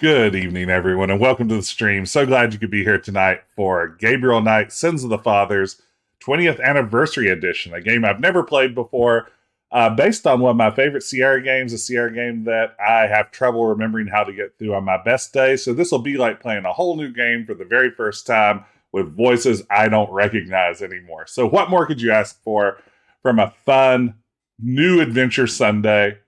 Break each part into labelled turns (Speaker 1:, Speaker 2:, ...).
Speaker 1: Good evening, everyone, and welcome to the stream. So glad you could be here tonight for Gabriel Knight, Sins of the Fathers 20th Anniversary Edition, a game I've never played before, based on one of my favorite Sierra games, a Sierra game that I have trouble remembering how to get through on my best day. So this will be like playing a whole new game for the very first time with voices I don't recognize anymore. So what more could you ask for from a fun, new Adventure Sunday?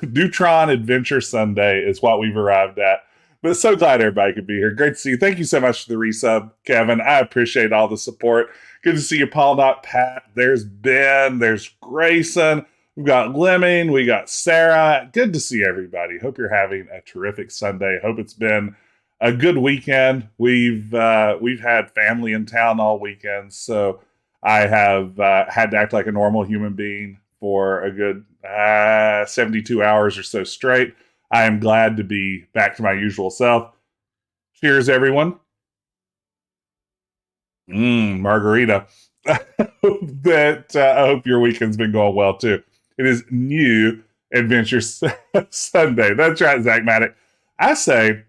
Speaker 1: Neutron Adventure Sunday is what we've arrived at. But so glad everybody could be here. Great to see you. Thank you so much for the resub, Kevin. I appreciate all the support. Good to see you, Paul, not Pat. There's Ben. There's Grayson. We've got Lemming. We got Sarah. Good to see everybody. Hope you're having a terrific Sunday. Hope it's been a good weekend. We've had family in town all weekend, so I have had to act like a normal human being for a good 72 hours or so straight. I am glad to be back to my usual self. Cheers, everyone. Margarita. I hope your weekend's been going well, too. It is new Adventure Sunday. That's right, Zach Maddock. I say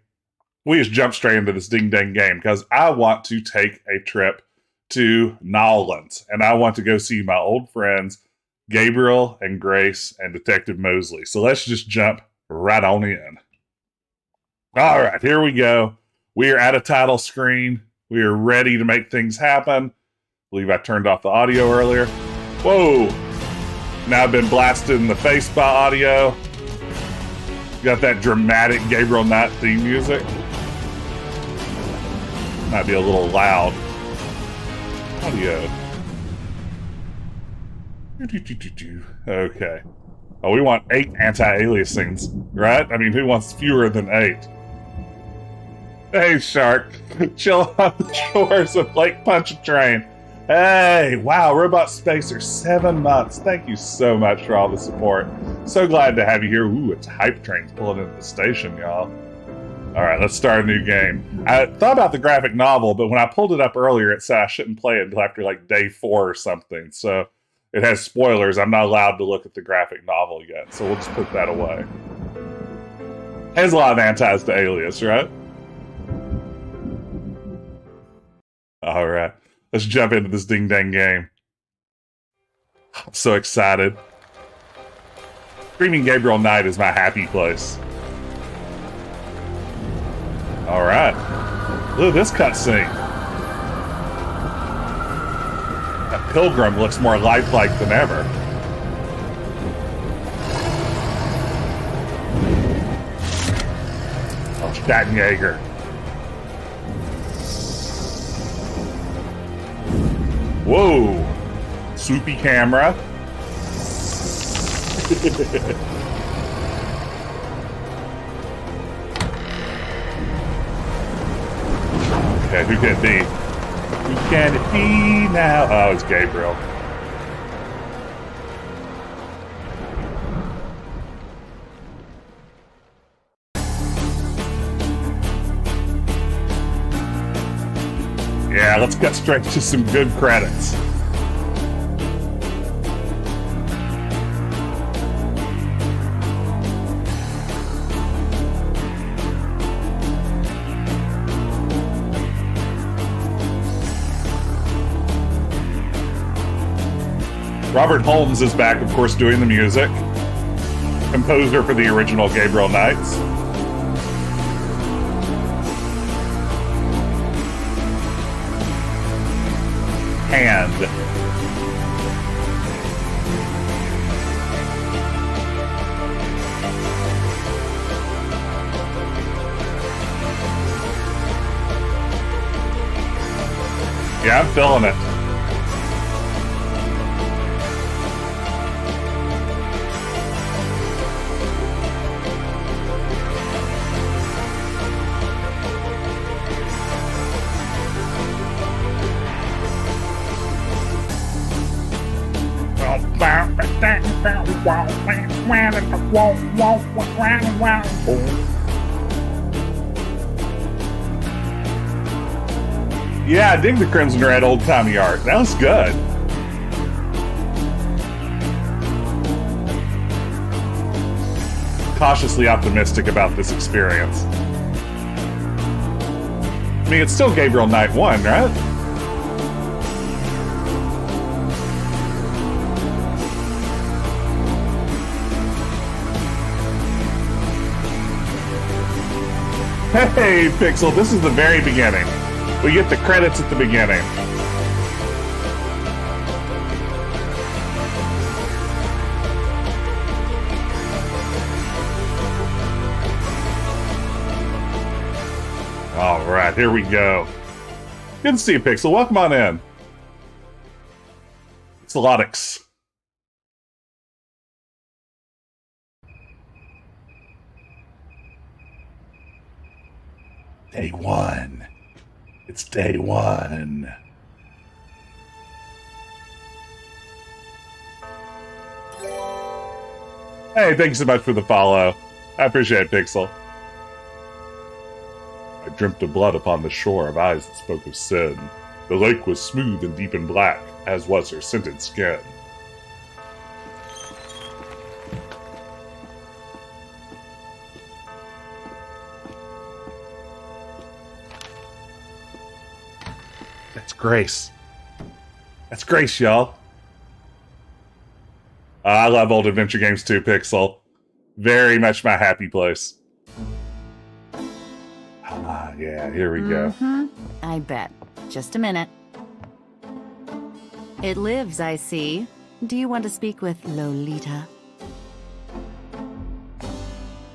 Speaker 1: we just jump straight into this ding-dang game because I want to take a trip to Nolans, and I want to go see my old friends Gabriel and Grace and Detective Mosley. So let's just jump right on in. All right, here we go. We are at a title screen. We are ready to make things happen. I believe I turned off the audio earlier. Whoa. Now I've been blasted in the face by audio. Got that dramatic Gabriel Knight theme music. Might be a little loud. Audio. Okay. Oh, we want 8 anti-aliasings, right? I mean, who wants fewer than 8? Hey, Shark. Chill on the shores of Lake Pontchartrain. Hey, wow, Robot Spacer, 7 months. Thank you so much for all the support. So glad to have you here. Ooh, it's hype trains pulling into the station, y'all. All right, let's start a new game. I thought about the graphic novel, but when I pulled it up earlier, it said I shouldn't play it until after like day 4 or something. So it has spoilers. I'm not allowed to look at the graphic novel yet, so we'll just put that away. Has a lot of antis to Alias, right? All right, let's jump into this ding-dang game. I'm so excited. Streaming Gabriel Knight is my happy place. All right. Look at this cutscene. That pilgrim looks more lifelike than ever. Oh, Stadtjäger. Whoa. Swoopy camera. Okay, who can it be? Who can it be now? Oh, it's Gabriel. Yeah, let's get straight to some good credits. Robert Holmes is back, of course, doing the music. Composer for the original Gabriel Knights. Hand. Yeah, I'm feeling it. Yeah, I dig the Crimson Red old-timey art. That was good. Cautiously optimistic about this experience. I mean, it's still Gabriel Knight 1, right? Hey, Pixel, this is the very beginning. We get the credits at the beginning. All right, here we go. Good to see you, Pixel. Welcome on in. It's Lotix. Day one. It's day one. Hey, thank you so much for the follow. I appreciate it, Pixel. I dreamt of blood upon the shore of eyes that spoke of sin. The lake was smooth and deep and black, as was her scented skin. That's Grace. That's Grace, y'all. I love old adventure games too, Pixel. Very much my happy place. Ah, yeah, here we go.
Speaker 2: I bet. Just a minute. It lives, I see. Do you want to speak with Lolita?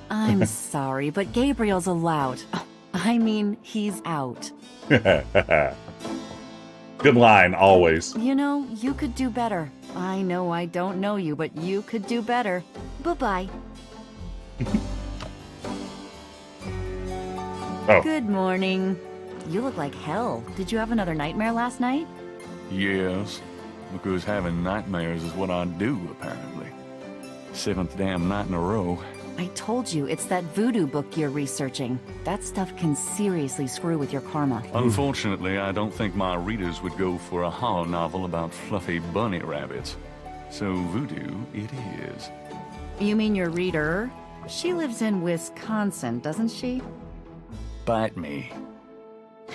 Speaker 2: I'm sorry, but Gabriel's allowed. I mean, he's out.
Speaker 1: Good line, always.
Speaker 2: You know, you could do better. I know I don't know you, but you could do better. Bye-bye.
Speaker 1: Oh.
Speaker 2: Good morning. You look like hell. Did you have another nightmare last night?
Speaker 3: Yes, because having nightmares is what I do, apparently. 7th damn night in a row.
Speaker 2: I told you, it's that voodoo book you're researching. That stuff can seriously screw with your karma.
Speaker 3: Unfortunately, I don't think my readers would go for a horror novel about fluffy bunny rabbits. So voodoo it is.
Speaker 2: You mean your reader? She lives in Wisconsin, doesn't she?
Speaker 3: Bite me.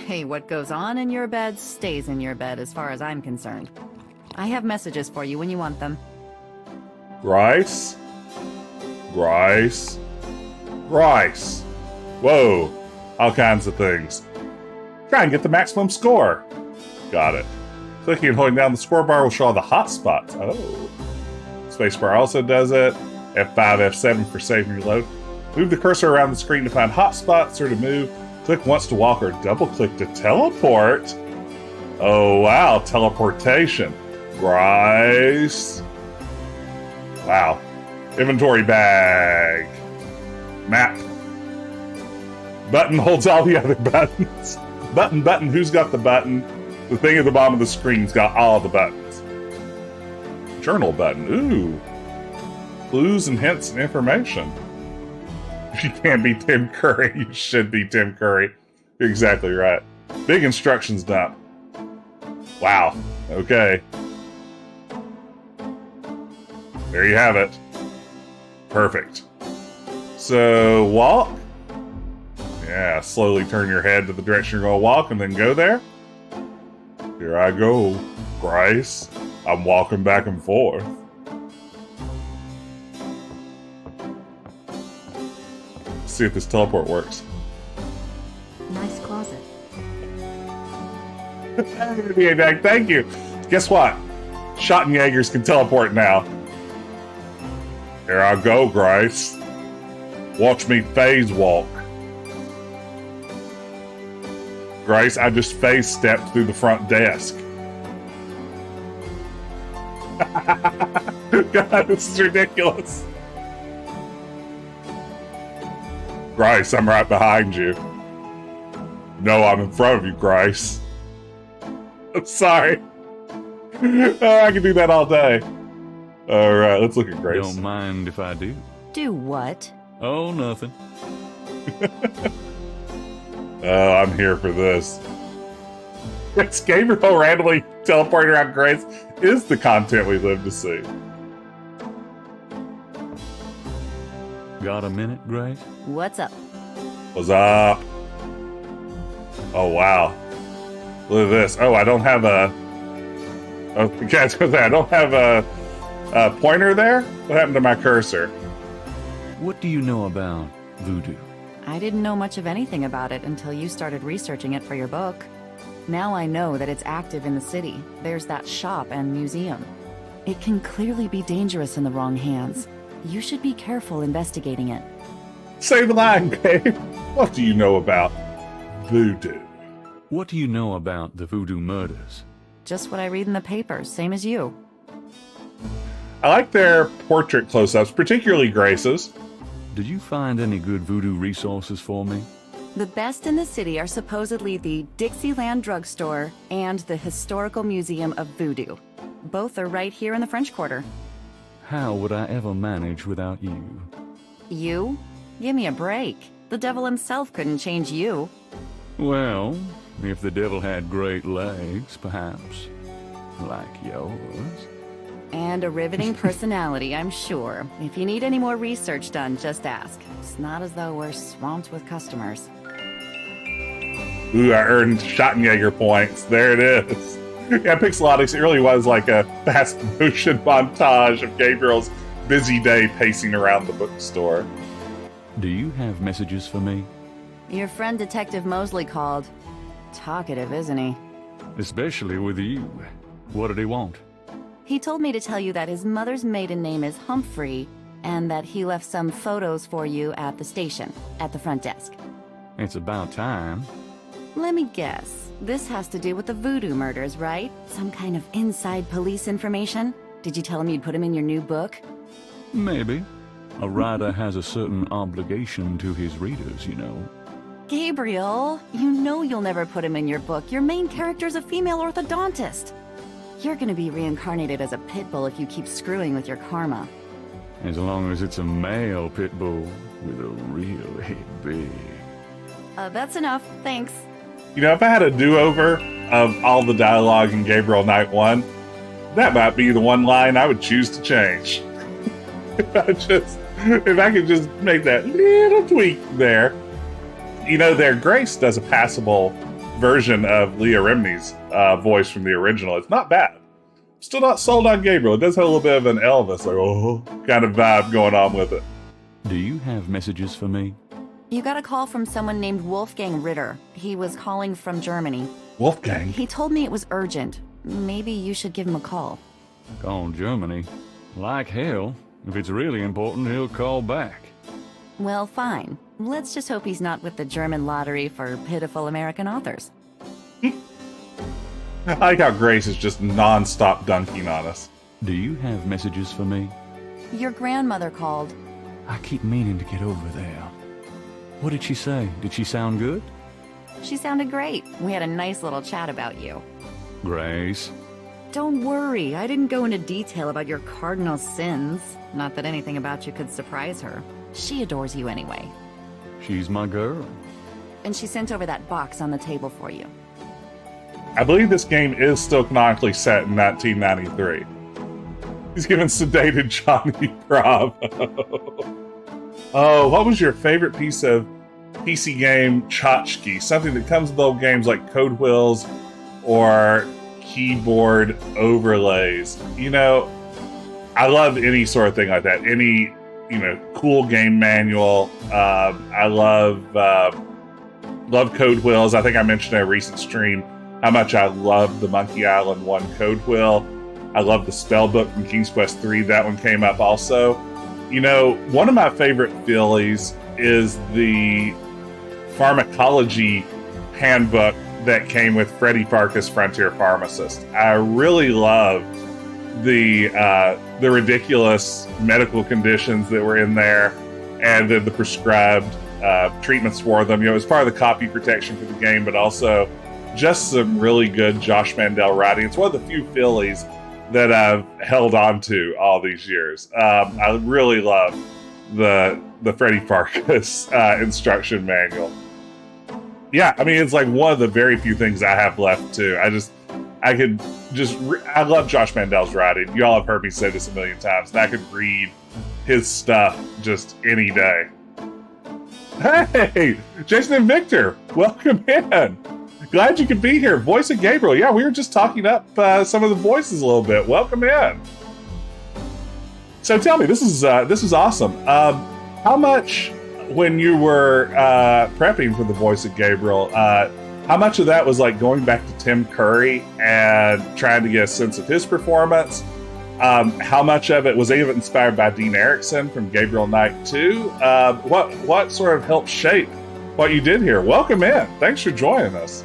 Speaker 2: Hey, what goes on in your bed stays in your bed as far as I'm concerned. I have messages for you when you want them.
Speaker 1: Rice? Rice? Rice. Whoa. All kinds of things. Try and get the maximum score. Got it. Clicking and holding down the score bar will show all the hot spots. Oh. Spacebar also does it. F5, F7 for save and reload. Move the cursor around the screen to find hot spots or to move. Click once to walk or double click to teleport. Oh wow, teleportation. Rice. Wow. Inventory bag. Map. Button holds all the other buttons. Button, who's got the button? The thing at the bottom of the screen's got all the buttons. Journal button, ooh. Clues and hints and information. If you can't be Tim Curry, you should be Tim Curry. You're exactly right. Big instructions dump. Wow, okay. There you have it. Perfect. So, walk. Yeah, slowly turn your head to the direction you're going to walk and then go there. Here I go, Bryce. I'm walking back and forth. Let's see if this teleport works.
Speaker 2: Nice closet.
Speaker 1: Yeah, Jack, thank you. Guess what? Schottenjägers can teleport now. Here I go, Grace. Watch me phase walk. Grace, I just face stepped through the front desk. God, this is ridiculous. Grace, I'm right behind you. No, I'm in front of you, Grace. I'm sorry. Oh, I can do that all day. All right, let's look at Grace.
Speaker 3: Don't mind if I do.
Speaker 2: Do what?
Speaker 3: Oh, nothing.
Speaker 1: Oh, I'm here for this. It's Gabriel randomly teleporting around Grace is the content we live to see.
Speaker 3: Got a minute, Grace?
Speaker 2: What's up?
Speaker 1: What's up? Oh, wow. Look at this. Oh, I don't have a... Oh, guys, I don't have a pointer there? What happened to my cursor?
Speaker 3: What do you know about voodoo?
Speaker 2: I didn't know much of anything about it until you started researching it for your book. Now I know that it's active in the city. There's that shop and museum. It can clearly be dangerous in the wrong hands. You should be careful investigating it.
Speaker 1: Say the line, Gabe. What do you know about voodoo?
Speaker 3: What do you know about the voodoo murders?
Speaker 2: Just what I read in the papers, same as you.
Speaker 1: I like their portrait close-ups, particularly Grace's.
Speaker 3: Did you find any good voodoo resources for me?
Speaker 2: The best in the city are supposedly the Dixieland Drugstore and the Historical Museum of Voodoo. Both are right here in the French Quarter.
Speaker 3: How would I ever manage without you?
Speaker 2: You? Give me a break. The devil himself couldn't change you.
Speaker 3: Well, if the devil had great legs, perhaps. Like yours.
Speaker 2: And a riveting personality, I'm sure. If you need any more research done, just ask. It's not as though we're swamped with customers.
Speaker 1: Ooh, I earned Schottenjäger points. There it is. Yeah, Pixelatics, it really was like a fast motion montage of Gabriel's busy day pacing around the bookstore.
Speaker 3: Do you have messages for me?
Speaker 2: Your friend Detective Mosley called. Talkative, isn't he?
Speaker 3: Especially with you. What did he want?
Speaker 2: He told me to tell you that his mother's maiden name is Humphrey, and that he left some photos for you at the station, at the front desk.
Speaker 3: It's about time.
Speaker 2: Let me guess. This has to do with the voodoo murders, right? Some kind of inside police information? Did you tell him you'd put him in your new book?
Speaker 3: Maybe. A writer has a certain obligation to his readers, you know.
Speaker 2: Gabriel, you know you'll never put him in your book. Your main character's a female orthodontist. You're gonna be reincarnated as a pit bull if you keep screwing with your karma.
Speaker 3: As long as it's a male pit bull with a really big...
Speaker 2: That's enough, thanks.
Speaker 1: You know, if I had a do-over of all the dialogue in Gabriel Knight 1, that might be the one line I would choose to change. If I could just make that little tweak there. You know, their Grace does a passable version of Leah Remini's voice from the original. It's not bad. Still not sold on Gabriel. It does have a little bit of an Elvis, like, oh, kind of vibe going on with it.
Speaker 3: Do you have messages for me?
Speaker 2: You got a call from someone named Wolfgang Ritter. He was calling from Germany.
Speaker 1: Wolfgang?
Speaker 2: He told me it was urgent. Maybe you should give him a call.
Speaker 3: Call Germany? Like hell. If it's really important, he'll call back.
Speaker 2: Well, fine. Let's just hope he's not with the German lottery for pitiful American authors.
Speaker 1: I like how Grace is just non-stop dunking on us.
Speaker 3: Do you have messages for me?
Speaker 2: Your grandmother called.
Speaker 3: I keep meaning to get over there. What did she say? Did she sound good?
Speaker 2: She sounded great. We had a nice little chat about you.
Speaker 3: Grace?
Speaker 2: Don't worry, I didn't go into detail about your cardinal sins. Not that anything about you could surprise her. She adores you anyway.
Speaker 3: She's my girl.
Speaker 2: And she sent over that box on the table for you.
Speaker 1: I believe this game is still canonically set in 1993. He's giving sedated Johnny Bravo. Oh, what was your favorite piece of PC game tchotchke? Something that comes with old games like Code Wheels or keyboard overlays. You know, I love any sort of thing like that. Any, you know, cool game manual. I love Code Wheels. I think I mentioned in a recent stream how much I love the Monkey Island 1 Code Wheel. I love the spell book from King's Quest 3. That one came up also. You know, one of my favorite fillies is the pharmacology handbook that came with Freddie Farkas Frontier Pharmacist. I really love the ridiculous medical conditions that were in there, and then the prescribed treatments for them. You know, it was part of the copy protection for the game, but also just some really good Josh Mandel writing. It's one of the few Phillies that I've held on to all these years. I really love the Freddie Farkas instruction manual. Yeah, I mean, it's like one of the very few things I have left too. I love Josh Mandel's writing. Y'all have heard me say this a million times, and I could read his stuff just any day. Hey, Jason and Victor, welcome in. Glad you could be here. Voice of Gabriel. Yeah, we were just talking up some of the voices a little bit. Welcome in. So tell me, this is awesome. How much, when you were prepping for the Voice of Gabriel, how much of that was like going back to Tim Curry and trying to get a sense of his performance? How much of it was even inspired by Dean Erickson from Gabriel Knight too? What sort of helped shape what you did here? Welcome in. Thanks for joining us.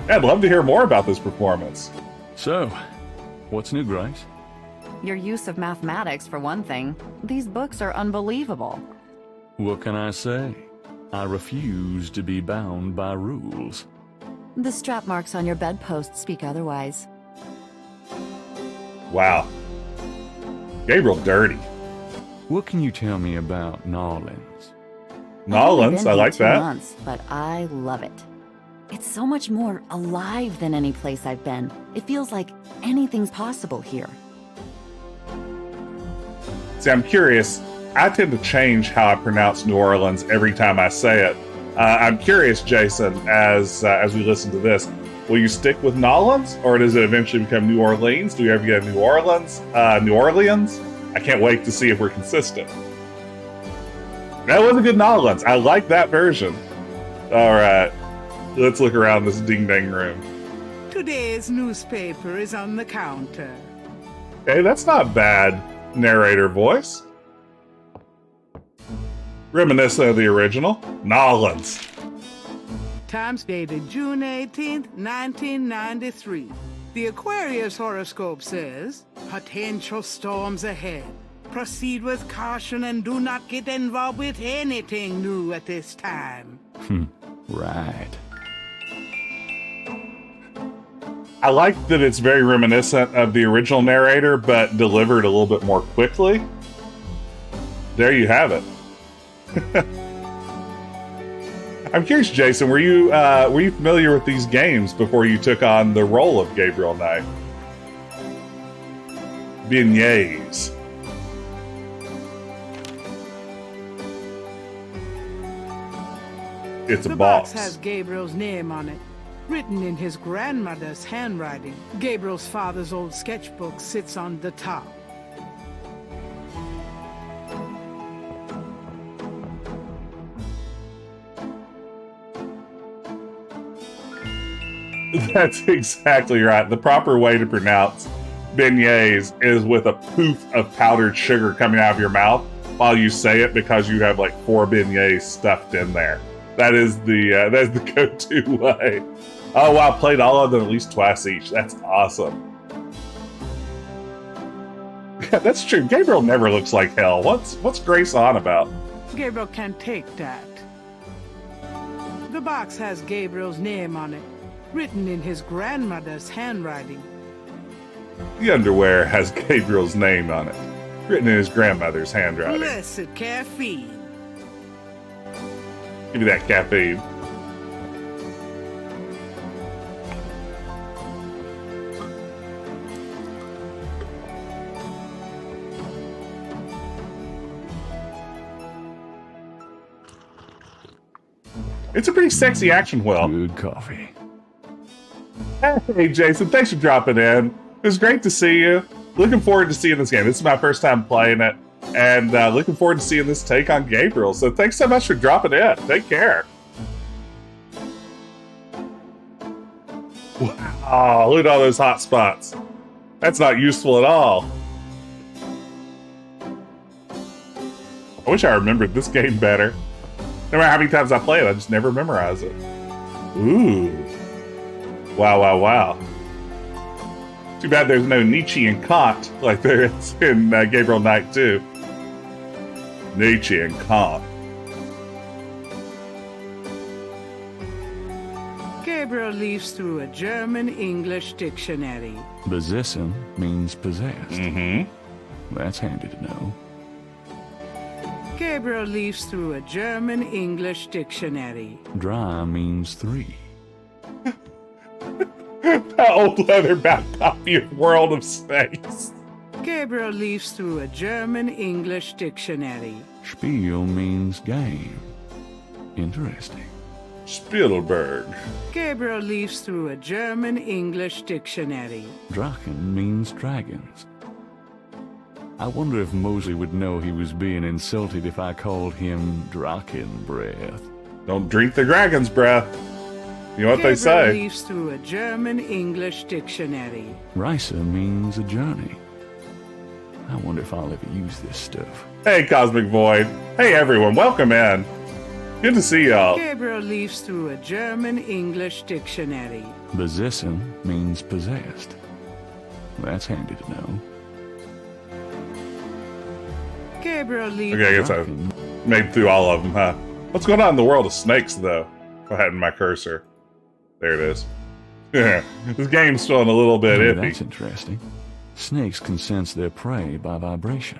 Speaker 1: I'd love to hear more about this performance.
Speaker 3: So, what's new, Grace?
Speaker 2: Your use of mathematics, for one thing. These books are unbelievable.
Speaker 3: What can I say? I refuse to be bound by rules.
Speaker 2: The strap marks on your bedpost speak otherwise.
Speaker 1: Wow. Gabriel dirty.
Speaker 3: What can you tell me about Nolans?
Speaker 1: Nolans, I like that.
Speaker 2: 2 months, but I love it. It's so much more alive than any place I've been. It feels like anything's possible here.
Speaker 1: See, I'm curious. I tend to change how I pronounce New Orleans every time I say it. I'm curious, Jason, as we listen to this, will you stick with Nolans, or does it eventually become New Orleans? Do we ever get a New Orleans? New Orleans? I can't wait to see if we're consistent. That was a good Nolans. I like that version. All right, let's look around this ding-dang room.
Speaker 4: Today's newspaper is on the counter.
Speaker 1: Hey, that's not bad narrator voice. Reminiscent of the original. Nolans.
Speaker 4: Times dated June 18th, 1993. The Aquarius horoscope says, potential storms ahead. Proceed with caution and do not get involved with anything new at this time.
Speaker 3: Right.
Speaker 1: I like that it's very reminiscent of the original narrator, but delivered a little bit more quickly. There you have it. I'm curious, Jason, were you familiar with these games before you took on the role of Gabriel Knight? Beignets. It's a
Speaker 4: The
Speaker 1: box.
Speaker 4: box has Gabriel's name on it, written in his grandmother's handwriting. Gabriel's father's old sketchbook sits on the top.
Speaker 1: That's exactly right. The proper way to pronounce beignets is with a poof of powdered sugar coming out of your mouth while you say it, because you have like 4 beignets stuffed in there. That's the go-to way. Oh wow, played all of them at least twice each. That's awesome. Yeah, that's true. Gabriel never looks like hell. What's Grace on about?
Speaker 4: Gabriel can't take that. The box has Gabriel's name on it, written in his grandmother's handwriting.
Speaker 1: The underwear has Gabriel's name on it, written in his grandmother's handwriting.
Speaker 4: Blessed caffeine.
Speaker 1: Give me that caffeine. It's a pretty sexy action wheel.
Speaker 3: Good coffee.
Speaker 1: Hey, Jason, thanks for dropping in. It was great to see you. Looking forward to seeing this game. This is my first time playing it, and looking forward to seeing this take on Gabriel. So thanks so much for dropping in. Take care. Wow, look at all those hot spots. That's not useful at all. I wish I remembered this game better. No matter how many times I play it, I just never memorize it. Ooh. Wow, wow, wow. Too bad there's no Nietzsche and Kant like there is in Gabriel Knight too. Nietzsche and Kant.
Speaker 4: Gabriel leafs through a German-English dictionary.
Speaker 3: Besessen means possessed.
Speaker 1: Mm-hmm.
Speaker 3: That's handy to know.
Speaker 4: Gabriel leafs through a German-English dictionary.
Speaker 3: Dry means 3.
Speaker 1: That old leatherback copy of World of Snakes.
Speaker 4: Gabriel leafs through a German-English dictionary.
Speaker 3: Spiel means game. Interesting.
Speaker 1: Spielberg.
Speaker 4: Gabriel leafs through a German-English dictionary.
Speaker 3: Drachen means dragons. I wonder if Mosley would know he was being insulted if I called him Drachen Breath.
Speaker 1: Don't drink the dragon's breath. You know what
Speaker 4: Gabriel
Speaker 1: they say.
Speaker 4: leafs through a German-English dictionary.
Speaker 3: Risa means a journey. I wonder if I'll ever use this stuff.
Speaker 1: Hey, Cosmic Void. Hey, everyone. Welcome in. Good to see y'all.
Speaker 4: Gabriel leafs through a German-English dictionary.
Speaker 3: Besessen means possessed. That's handy to know.
Speaker 4: Gabriel leafs...
Speaker 1: Okay, I guess I made through all of them, huh? What's going on in the world of snakes, though? Go ahead and my cursor. There it is. This game's feeling a little bit
Speaker 3: Oh,
Speaker 1: iffy.
Speaker 3: that's interesting. Snakes can sense their prey by vibration.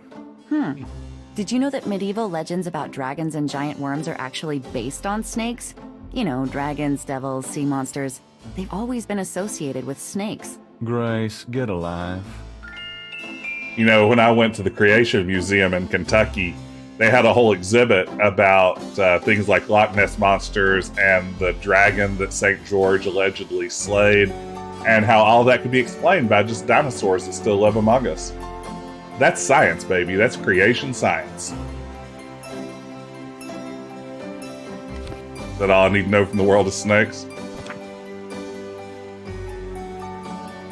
Speaker 2: Did you know that medieval legends about dragons and giant worms are actually based on snakes? You know, dragons, devils, sea monsters. They've always been associated with snakes.
Speaker 3: Grace, get alive.
Speaker 1: You know, when I went to the Creation Museum in Kentucky, they had a whole exhibit about things like Loch Ness monsters and the dragon that St. George allegedly slayed, and how all that could be explained by just dinosaurs that still live among us. That's science, baby. That's creation science. Is that all I need to know from the world of snakes?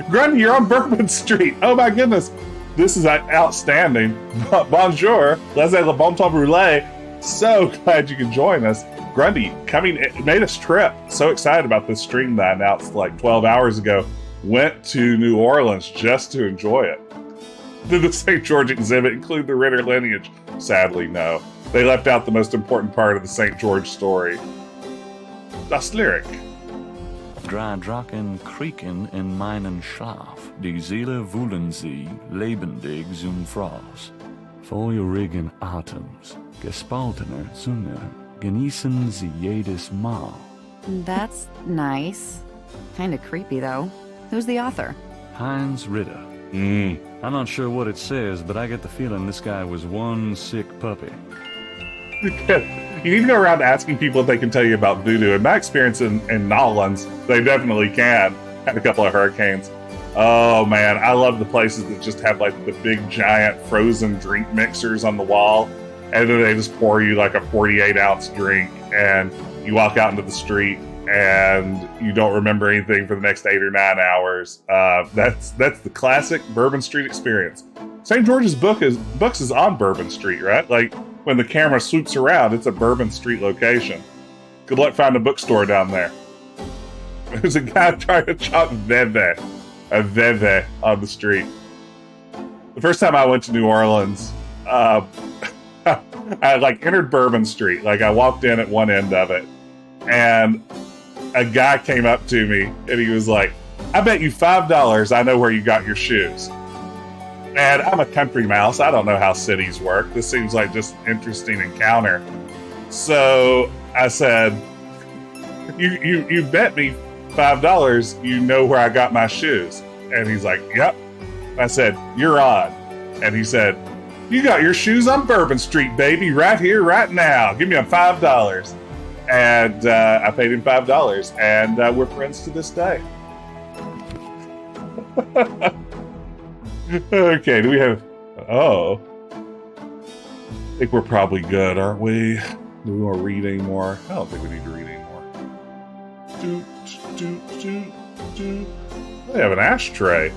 Speaker 1: Grundy, you're on Bourbon Street. Oh my goodness. This is outstanding. Bonjour. Laissez le bon temps brûlé. So glad you can join us. Grundy, made us trip. So excited about this stream that I announced like 12 hours ago. Went to New Orleans just to enjoy it. Did the St. George exhibit include the Ritter lineage? Sadly, no. They left out the most important part of the St. George story. Das Lyric.
Speaker 3: Drei Drachen kriegen in meinen Schlaf. Die Seele wollen sie lebendig zum Fraß. Feurigen Atems, gespaltener Zunge, genießen sie jedes Mal.
Speaker 2: That's nice. Kinda creepy, though. Who's the author?
Speaker 3: Heinz Ritter. I'm not sure what it says, but I get the feeling this guy was one sick puppy.
Speaker 1: You need to go around asking people if they can tell you about voodoo. In my experience in Nolans, they definitely can. Had a couple of hurricanes. Oh man, I love the places that just have like the big giant frozen drink mixers on the wall, and then they just pour you like a 48-ounce drink, and you walk out into the street and you don't remember anything for the next 8 or 9 hours. That's the classic Bourbon Street experience. St. George's Books is on Bourbon Street, right? Like when the camera swoops around, it's a Bourbon Street location. Good luck finding a bookstore down there. There's a guy trying to chop a veve on the street. The first time I went to New Orleans, I like entered Bourbon Street. Like I walked in at one end of it, and a guy came up to me and he was like, "I bet you $5 I know where you got your shoes." And I'm a country mouse. I don't know how cities work. This seems like just an interesting encounter. So I said, you bet me $5 you know where I got my shoes. And he's like, "Yep." I said, "You're on." And he said, "You got your shoes on Bourbon Street, baby, right here, right now. Give me a $5. And I paid him $5, and we're friends to this day. Okay, do we have... Oh. I think we're probably good, aren't we? Do we want to read anymore? I don't think we need to read anymore. They have an ashtray.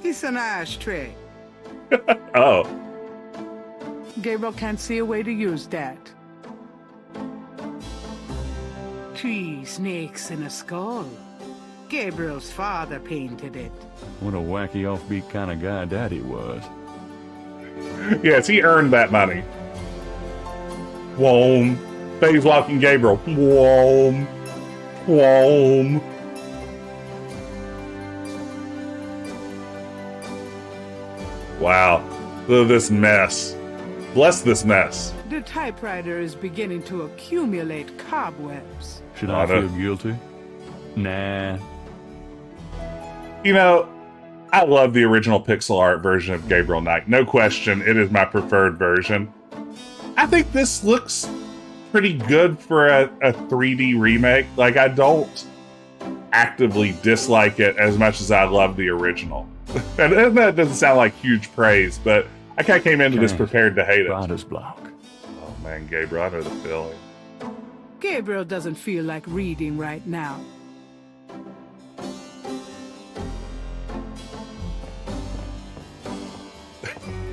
Speaker 4: It's an ashtray.
Speaker 1: Oh.
Speaker 4: Gabriel can't see a way to use that. Tree snakes in a skull. Gabriel's father painted it.
Speaker 3: What a wacky offbeat kind of guy Daddy was.
Speaker 1: Yes, he earned that money. Whoa. Phase walking Gabriel. Whoa. Whoa. Wow. Look at this mess. Bless this mess.
Speaker 4: The typewriter is beginning to accumulate cobwebs.
Speaker 3: Should I feel guilty? Nah.
Speaker 1: You know, I love the original pixel art version of Gabriel Knight. No question, it is my preferred version. I think this looks pretty good for a 3D remake. Like, I don't actively dislike it as much as I love the original. And that doesn't sound like huge praise, but I kind of came into this prepared to hate it.
Speaker 3: Writer's block.
Speaker 1: Oh man, Gabriel, I know the feeling.
Speaker 4: Gabriel doesn't feel like reading right now.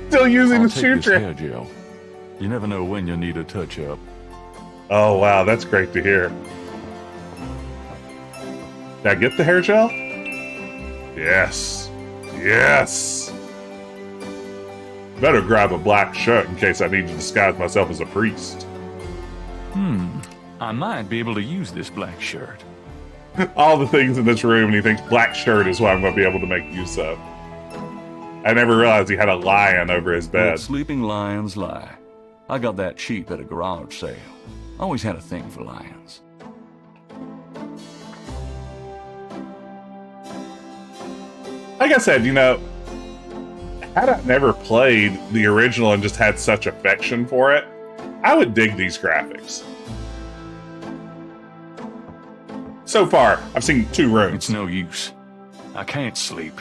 Speaker 1: Still using
Speaker 3: I'll
Speaker 1: the
Speaker 3: take
Speaker 1: shoe
Speaker 3: this
Speaker 1: tray.
Speaker 3: hair gel. You never know when you'll need a touch-up.
Speaker 1: Oh wow, that's great to hear. Did I get the hair gel? Yes. Yes. Better grab a black shirt in case I need to disguise myself as a priest.
Speaker 3: I might be able to use this black shirt.
Speaker 1: All the things in this room, and he thinks black shirt is what I'm going to be able to make use of. I never realized he had a lion over his bed.
Speaker 3: Let sleeping lions lie. I got that cheap at a garage sale. Always had a thing for lions.
Speaker 1: Like I said, you know, had I never played the original and just had such affection for it, I would dig these graphics. So far, I've seen 2 rooms.
Speaker 3: It's no use. I can't sleep.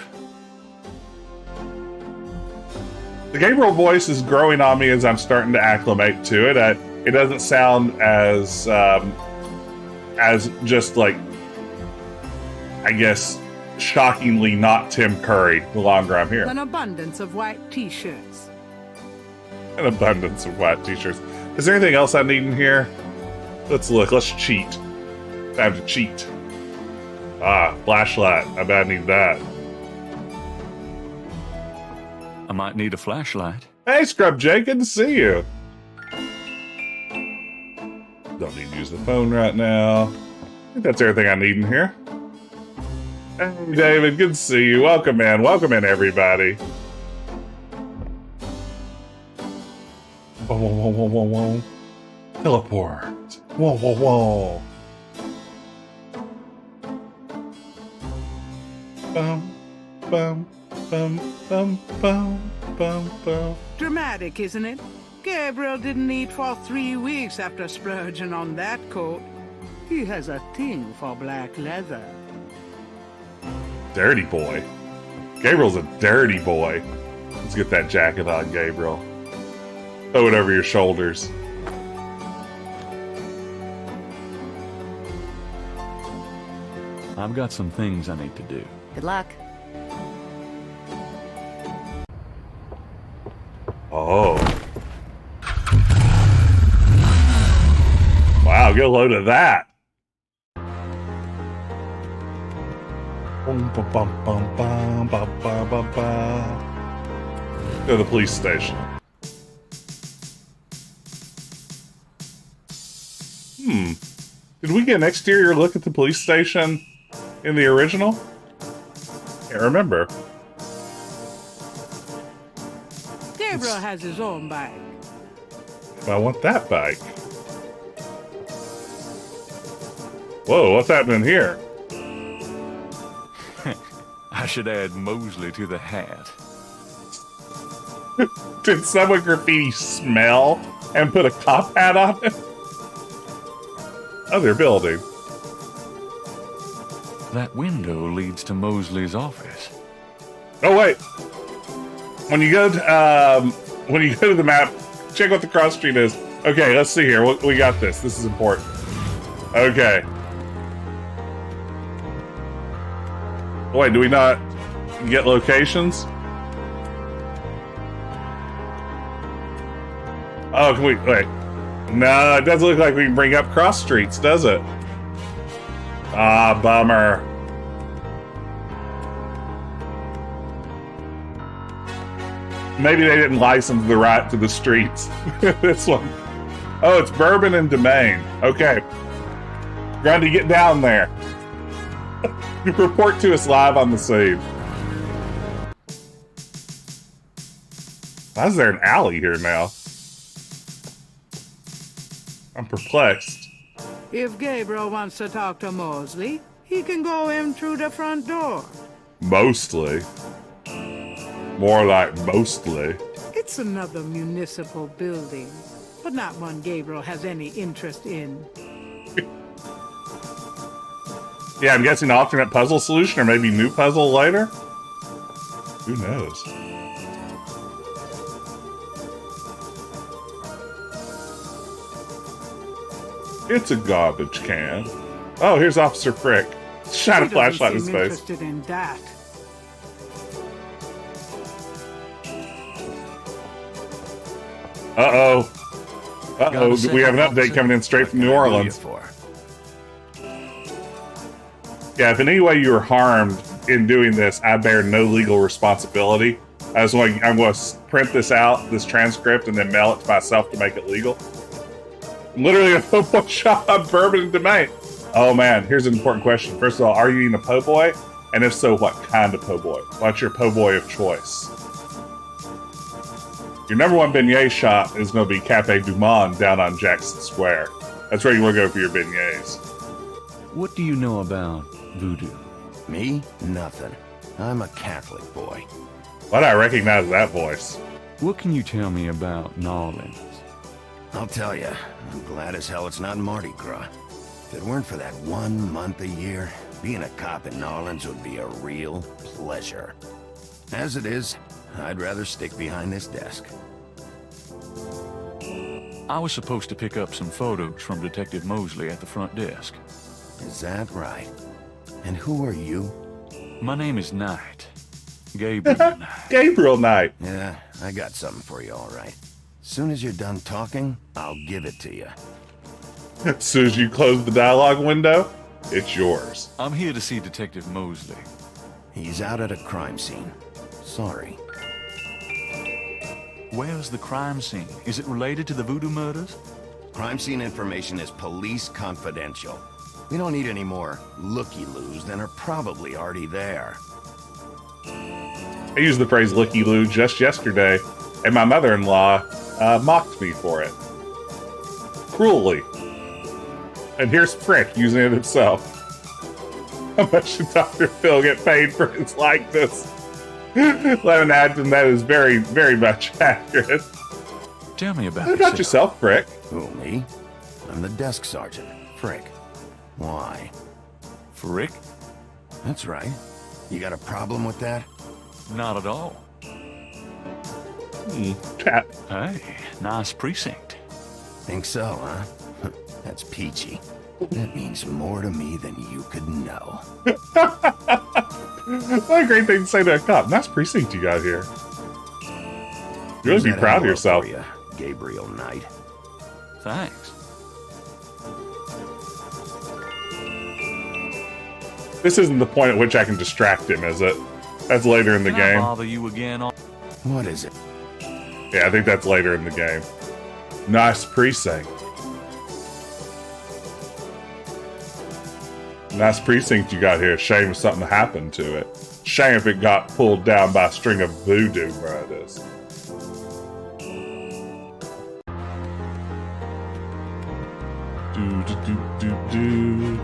Speaker 1: The Gabriel voice is growing on me as I'm starting to acclimate to it. It doesn't sound as just like, I guess, shockingly not Tim Curry the longer I'm here.
Speaker 4: An abundance of white t-shirts.
Speaker 1: An abundance of white t-shirts. Is there anything else I need in here? Let's look. Let's cheat. Time to cheat. Ah, flashlight. I bet I need that.
Speaker 3: I might need a flashlight.
Speaker 1: Hey, Scrub Jay, good to see you. Don't need to use the phone right now. I think that's everything I need in here. Hey, David, good to see you. Welcome in. Welcome in, everybody. Whoa, whoa, whoa, whoa, whoa, whoa. Teleport. Whoa, whoa, whoa. Bum, bum, bum, bum, bum, bum, bum.
Speaker 4: Dramatic, isn't it? Gabriel didn't eat for 3 weeks after splurging on that coat. He has a thing for black leather.
Speaker 1: Dirty boy. Gabriel's a dirty boy. Let's get that jacket on, Gabriel. Throw it over your shoulders.
Speaker 3: I've got some things I need to do.
Speaker 2: Good luck.
Speaker 1: Oh. Wow, get a load of that. Go to the police station. Did we get an exterior look at the police station in the original? Can't remember.
Speaker 4: Gabriel has his own bike.
Speaker 1: I want that bike. Whoa, what's happening here?
Speaker 3: I should add Mosley to the hat.
Speaker 1: Did someone graffiti smell and put a cop hat on it? Other building.
Speaker 3: That window leads to Mosley's office.
Speaker 1: Oh wait. When you go to the map, check what the cross street is. Okay, let's see here. We got this. This is important. Okay. Wait, do we not get locations? Oh, can we wait? No, it doesn't look like we can bring up cross streets, does it? Ah, bummer. Maybe they didn't license the right to the streets. This one. Oh, it's Bourbon and Domain. Okay. Grundy, get down there. Report to us live on the scene. Why is there an alley here now? I'm perplexed.
Speaker 4: If Gabriel wants to talk to Mosley, he can go in through the front door.
Speaker 1: Mostly. More like mostly.
Speaker 4: It's another municipal building, but not one Gabriel has any interest in.
Speaker 1: Yeah, I'm guessing alternate puzzle solution or maybe new puzzle later? Who knows? It's a garbage can. Oh, here's Officer Frick. Shine a flashlight in his face.
Speaker 4: Interested in that.
Speaker 1: Uh-oh. Uh-oh, we have an update coming in straight from New Orleans. Yeah, if in any way you were harmed in doing this, I bear no legal responsibility. I'm going to print this out, this transcript, and then mail it to myself to make it legal. Literally a po' shop on Bourbon and Domain. Oh man, here's an important question. First of all, are you eating a po' boy? And if so, what kind of po' boy? What's your po' boy of choice? Your number one beignet shop is going to be Cafe Du Monde down on Jackson Square. That's where you want to go for your beignets.
Speaker 3: What do you know about voodoo?
Speaker 5: Me? Nothing. I'm a Catholic boy.
Speaker 1: Why do I recognize that voice?
Speaker 3: What can you tell me about New Orleans?
Speaker 5: I'll tell you, I'm glad as hell it's not Mardi Gras. If it weren't for that 1 month a year, being a cop in New Orleans would be a real pleasure. As it is, I'd rather stick behind this desk.
Speaker 3: I was supposed to pick up some photos from Detective Mosley at the front desk.
Speaker 5: Is that right? And who are you?
Speaker 3: My name is Knight. Gabriel Knight.
Speaker 1: Gabriel Knight.
Speaker 5: Yeah, I got something for you, all right. Soon as you're done talking, I'll give it to you.
Speaker 1: As soon as you close the dialogue window, it's yours.
Speaker 3: I'm here to see Detective Mosley.
Speaker 5: He's out at a crime scene. Sorry.
Speaker 3: Where's the crime scene? Is it related to the voodoo murders?
Speaker 5: Crime scene information is police confidential. We don't need any more looky-loos than are probably already there.
Speaker 1: I used the phrase looky-loo just yesterday, and my mother-in-law mocked me for it. Cruelly. And here's Frick using it himself. How much did Dr. Phil get paid for his likeness? Let me add, and that is very, very much accurate.
Speaker 3: Tell me about
Speaker 1: What about yourself, Frick?
Speaker 5: Who, me? I'm the desk sergeant, Frick. Why?
Speaker 3: Frick?
Speaker 5: That's right. You got a problem with that?
Speaker 3: Not at all.
Speaker 1: Chat.
Speaker 3: Hey, nice precinct.
Speaker 5: Think so, huh? That's peachy. That means more to me than you could know.
Speaker 1: What a great thing to say to a cop. Nice precinct you got here. You really be proud of yourself.
Speaker 5: For you, Gabriel Knight.
Speaker 3: Thanks.
Speaker 1: This isn't the point at which I can distract him, is it? That's later in the
Speaker 3: Can I
Speaker 1: game.
Speaker 3: bother you again?
Speaker 5: What is it?
Speaker 1: Yeah, I think that's later in the game. Nice precinct. Nice precinct you got here. Shame if something happened to it. Shame if it got pulled down by a string of voodoo murders.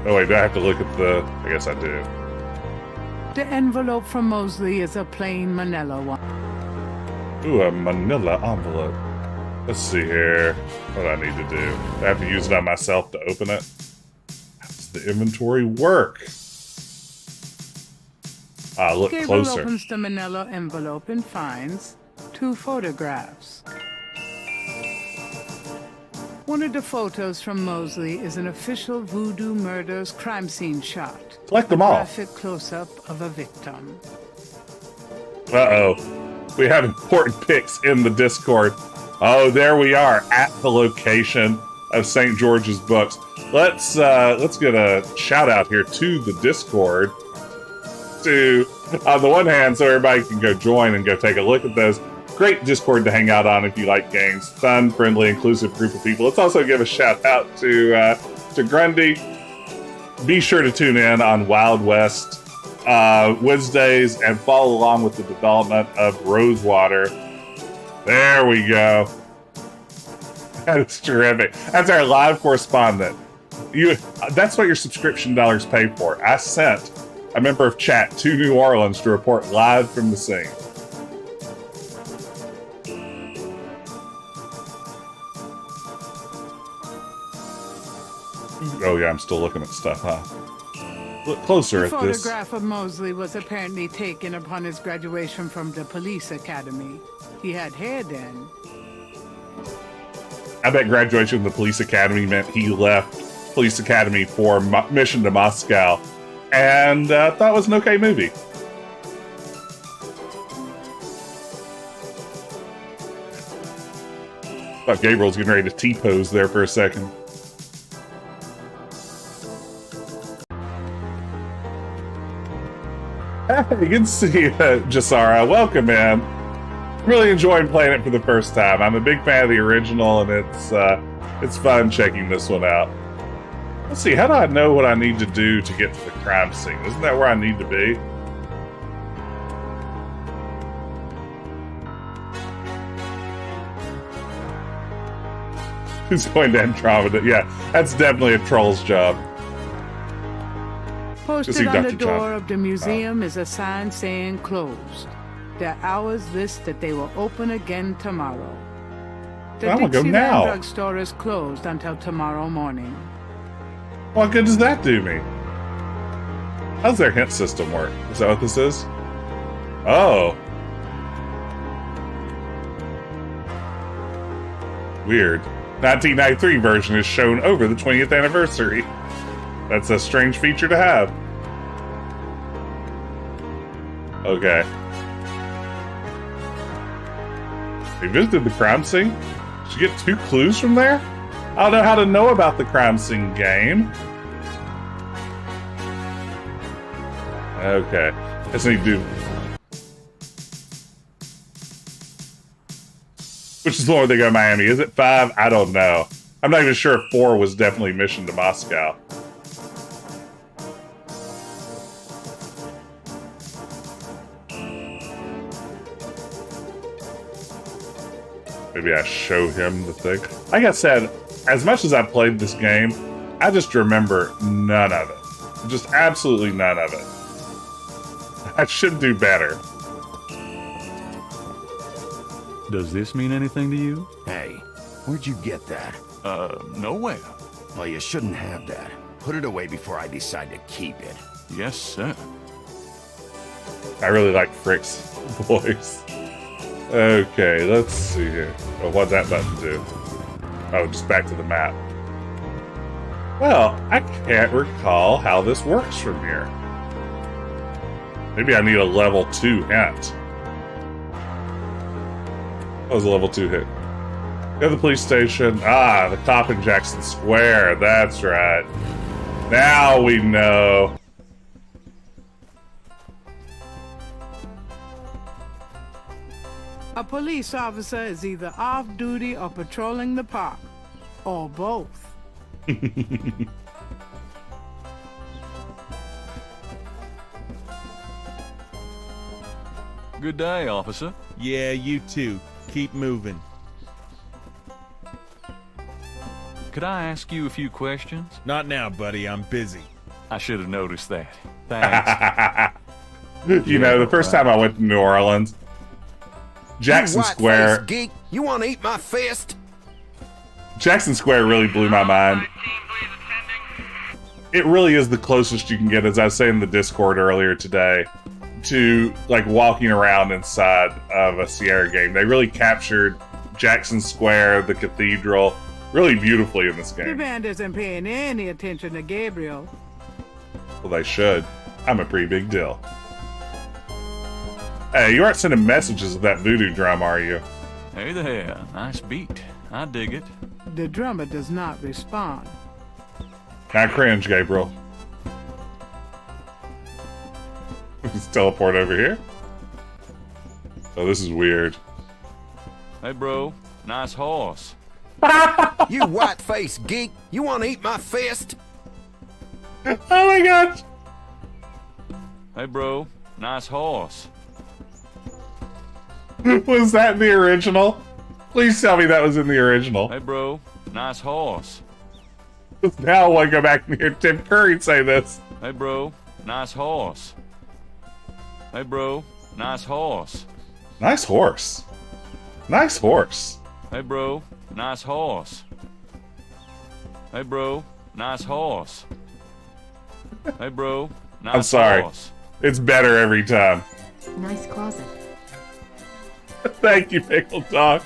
Speaker 1: Oh wait, do I have to look at the... I guess I do.
Speaker 4: The envelope from Mosley is a plain manila one.
Speaker 1: Ooh, a manila envelope. Let's see here. What do I need to do? I have to use it on myself to open it? How does the inventory work? Ah, look
Speaker 4: Gabriel
Speaker 1: closer.
Speaker 4: opens the manila envelope and finds 2 photographs. One of the photos from Mosley is an official voodoo murders crime scene shot.
Speaker 1: Collect them
Speaker 4: A
Speaker 1: all.
Speaker 4: graphic close-up of a victim.
Speaker 1: Uh-oh. We have important pics in the Discord. Oh, there we are, at the location of St. George's Books. let's get a shout out here to the Discord. To on the one hand, so everybody can go join and go take a look at those. Great Discord to hang out on if you like games. Fun, friendly, inclusive group of people. Let's also give a shout out to Grundy. Be sure to tune in on Wild West Wednesdays and follow along with the development of Rosewater. There we go. That is terrific. That's our live correspondent. That's what your subscription dollars pay for. I sent a member of chat to New Orleans to report live from the scene. Oh yeah, I'm still looking at stuff, huh? Look closer at this.
Speaker 4: The photograph of Mosley was apparently taken upon his graduation from the police academy. He had hair then.
Speaker 1: I bet graduation from the police academy meant he left police academy for mission to Moscow, and thought it was an okay movie. Thought Gabriel's getting ready to T-pose there for a second. Hey, good to see you, Jasara. Welcome in. Really enjoying playing it for the first time. I'm a big fan of the original, and it's fun checking this one out. Let's see, how do I know what I need to do to get to the crime scene? Isn't that where I need to be? Who's going to Andromeda? Yeah, that's definitely a troll's job.
Speaker 4: Posted on the door of the museum is a sign saying closed. Their hours list that they will open again tomorrow. The Dixieland drugstore is closed until tomorrow morning.
Speaker 1: What good does that do me? How's their hint system work? Is that what this is? Oh. Weird. 1993 version is shown over the 20th anniversary. That's a strange feature to have. Okay. They visited the crime scene? Did you get 2 clues from there? I don't know how to know about the crime scene game. Okay. Let's need to do... Which is the one where they go to Miami? Is it 5? I don't know. I'm not even sure if 4 was definitely Mission to Moscow. Maybe I show him the thing. Like I said, as much as I played this game, I just remember none of it. Just absolutely none of it. I should do better.
Speaker 3: Does this mean anything to you?
Speaker 5: Hey, where'd you get that?
Speaker 3: Nowhere.
Speaker 5: Well, you shouldn't have that. Put it away before I decide to keep it.
Speaker 3: Yes, sir.
Speaker 1: I really like Frick's voice. Okay, let's see here. Oh, what'd that button do? Oh, just back to the map. Well, I can't recall how this works from here. Maybe I need a level 2 hint. What was a level 2 hit? Go to the police station. Ah, the cop in Jackson Square. That's right. Now we know.
Speaker 4: A police officer is either off duty or patrolling the park, or both.
Speaker 3: Good day, officer.
Speaker 6: Yeah, you too. Keep moving.
Speaker 3: Could I ask you a few questions?
Speaker 6: Not now, buddy. I'm busy.
Speaker 3: I should have noticed that. Thanks.
Speaker 1: You know, the first time I went to New Orleans, Jackson Square.
Speaker 5: Geek, you want to eat my fist?
Speaker 1: Jackson Square really blew my mind. It really is the closest you can get, as I was saying in the Discord earlier today, to like walking around inside of a Sierra game. They really captured Jackson Square, the cathedral, really beautifully in this
Speaker 4: The
Speaker 1: game.
Speaker 4: band isn't paying any attention to Gabriel.
Speaker 1: Well, they should. I'm a pretty big deal. Hey, you aren't sending messages with that voodoo drum, are you?
Speaker 3: Hey there, nice beat. I dig it.
Speaker 4: The drummer does not respond.
Speaker 1: Kinda cringe, Gabriel. Just teleport over here. Oh, this is weird.
Speaker 3: Hey, bro. Nice horse.
Speaker 5: You white-faced geek, you want to eat my fist?
Speaker 1: Oh my gosh.
Speaker 3: Hey, bro. Nice horse.
Speaker 1: Was that in the original? Please tell me that was in the original.
Speaker 3: Hey, bro. Nice horse.
Speaker 1: Now I want to go back and hear Tim Curry say this.
Speaker 3: Hey, bro. Nice horse. Hey, bro. Nice horse.
Speaker 1: Nice horse. Nice horse.
Speaker 3: Hey, bro. Nice horse. Hey, bro. Nice horse. Hey, bro. Nice
Speaker 1: I'm sorry.
Speaker 3: horse.
Speaker 1: It's better every time.
Speaker 2: Nice closet.
Speaker 1: Thank you, Pickle Dog.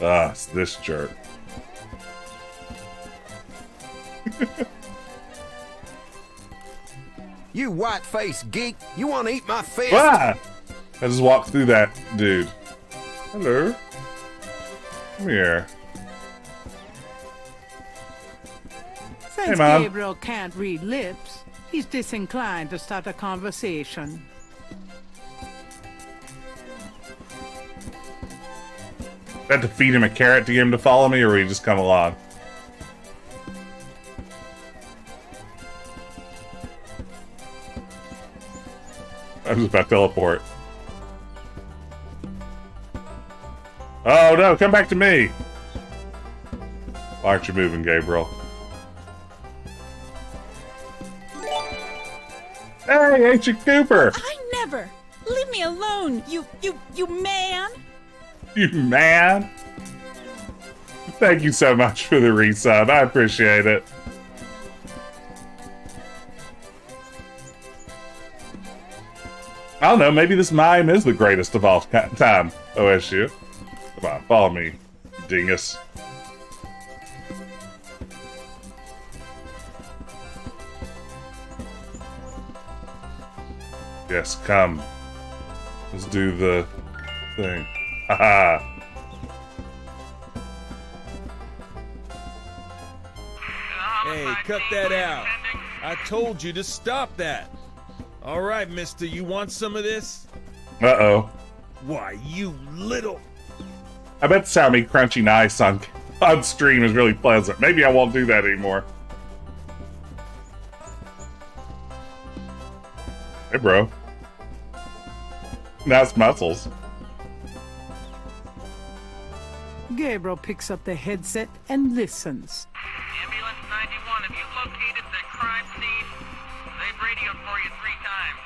Speaker 1: Ah, it's this jerk.
Speaker 5: You white-faced geek, you want to eat my fist?
Speaker 1: Ah! I just walked through that dude. Hello. Come here.
Speaker 4: Since
Speaker 1: Mom.
Speaker 4: Gabriel can't read lips, he's disinclined to start a conversation.
Speaker 1: I have to feed him a carrot to get him to follow me, or will he just come along? I'm just about to teleport. Oh no, come back to me! Why aren't you moving, Gabriel? Hey, Ancient Cooper!
Speaker 7: I never! Leave me alone, you man!
Speaker 1: You man! Thank you so much for the resub. I appreciate it. I don't know, maybe this mime is the greatest of all time, OSU. Come on, follow me, dingus. Yes, come. Let's do the thing. Haha.
Speaker 6: Hey, cut that out. I told you to stop that. All right, mister, you want some of this?
Speaker 1: Uh-oh.
Speaker 6: Why, you little...
Speaker 1: I bet sounding crunchy nice on stream is really pleasant. Maybe I won't do that anymore. Hey, bro. Nice muscles.
Speaker 4: Gabriel picks up the headset and listens.
Speaker 8: Ambulance 91, have you located the crime scene? They've radioed for you 3 times.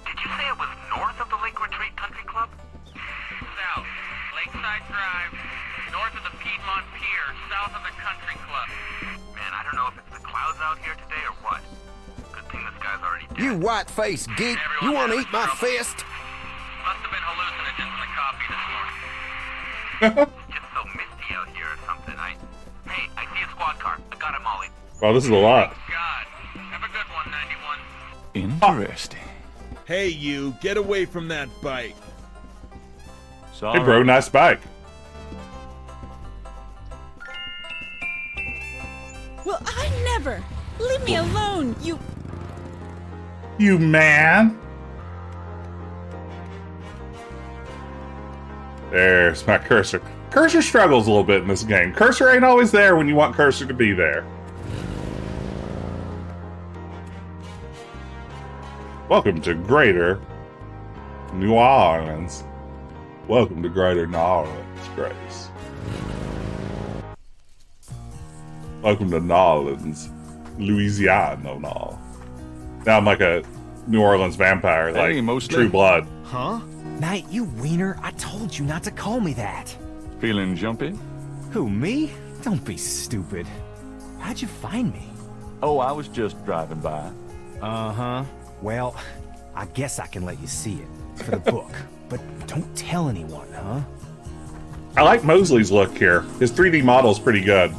Speaker 8: Did you say it was north of the Lake Retreat Country Club? South, Lakeside Drive, north of the Piedmont Pier, south of the Country Club. Man, I don't know if it's the clouds out here today or what. Good thing this guy's already dead.
Speaker 5: You white-faced geek, you want to eat my fist?
Speaker 8: Must have been hallucinogens in the coffee this morning. It's just so misty out here or something. Hey, I see a squad car. I got it, Molly.
Speaker 1: Wow, this is a lot.
Speaker 8: God, have a good one, 91.
Speaker 3: Interesting.
Speaker 6: Hey, you, get away from that bike.
Speaker 3: Sorry.
Speaker 1: Hey, bro, nice bike.
Speaker 7: Well, I never! Leave me alone, you...
Speaker 1: You man. There's my cursor. Cursor struggles a little bit in this game. Cursor ain't always there when you want cursor to be there. Welcome to Greater New Orleans. Welcome to Greater New Orleans, Grace. Welcome to New Orleans, Louisiana, no. Now I'm like a New Orleans vampire, like
Speaker 3: Hey, Mosley.
Speaker 1: True Blood.
Speaker 9: Huh? Knight, you wiener, I told you not to call me that.
Speaker 3: Feeling jumpy?
Speaker 9: Who, me? Don't be stupid. How'd you find me?
Speaker 3: Oh, I was just driving by.
Speaker 9: Uh-huh. Well, I guess I can let you see it for the book. But don't tell anyone, huh?
Speaker 1: I like Mosley's look here. His 3D model's pretty good.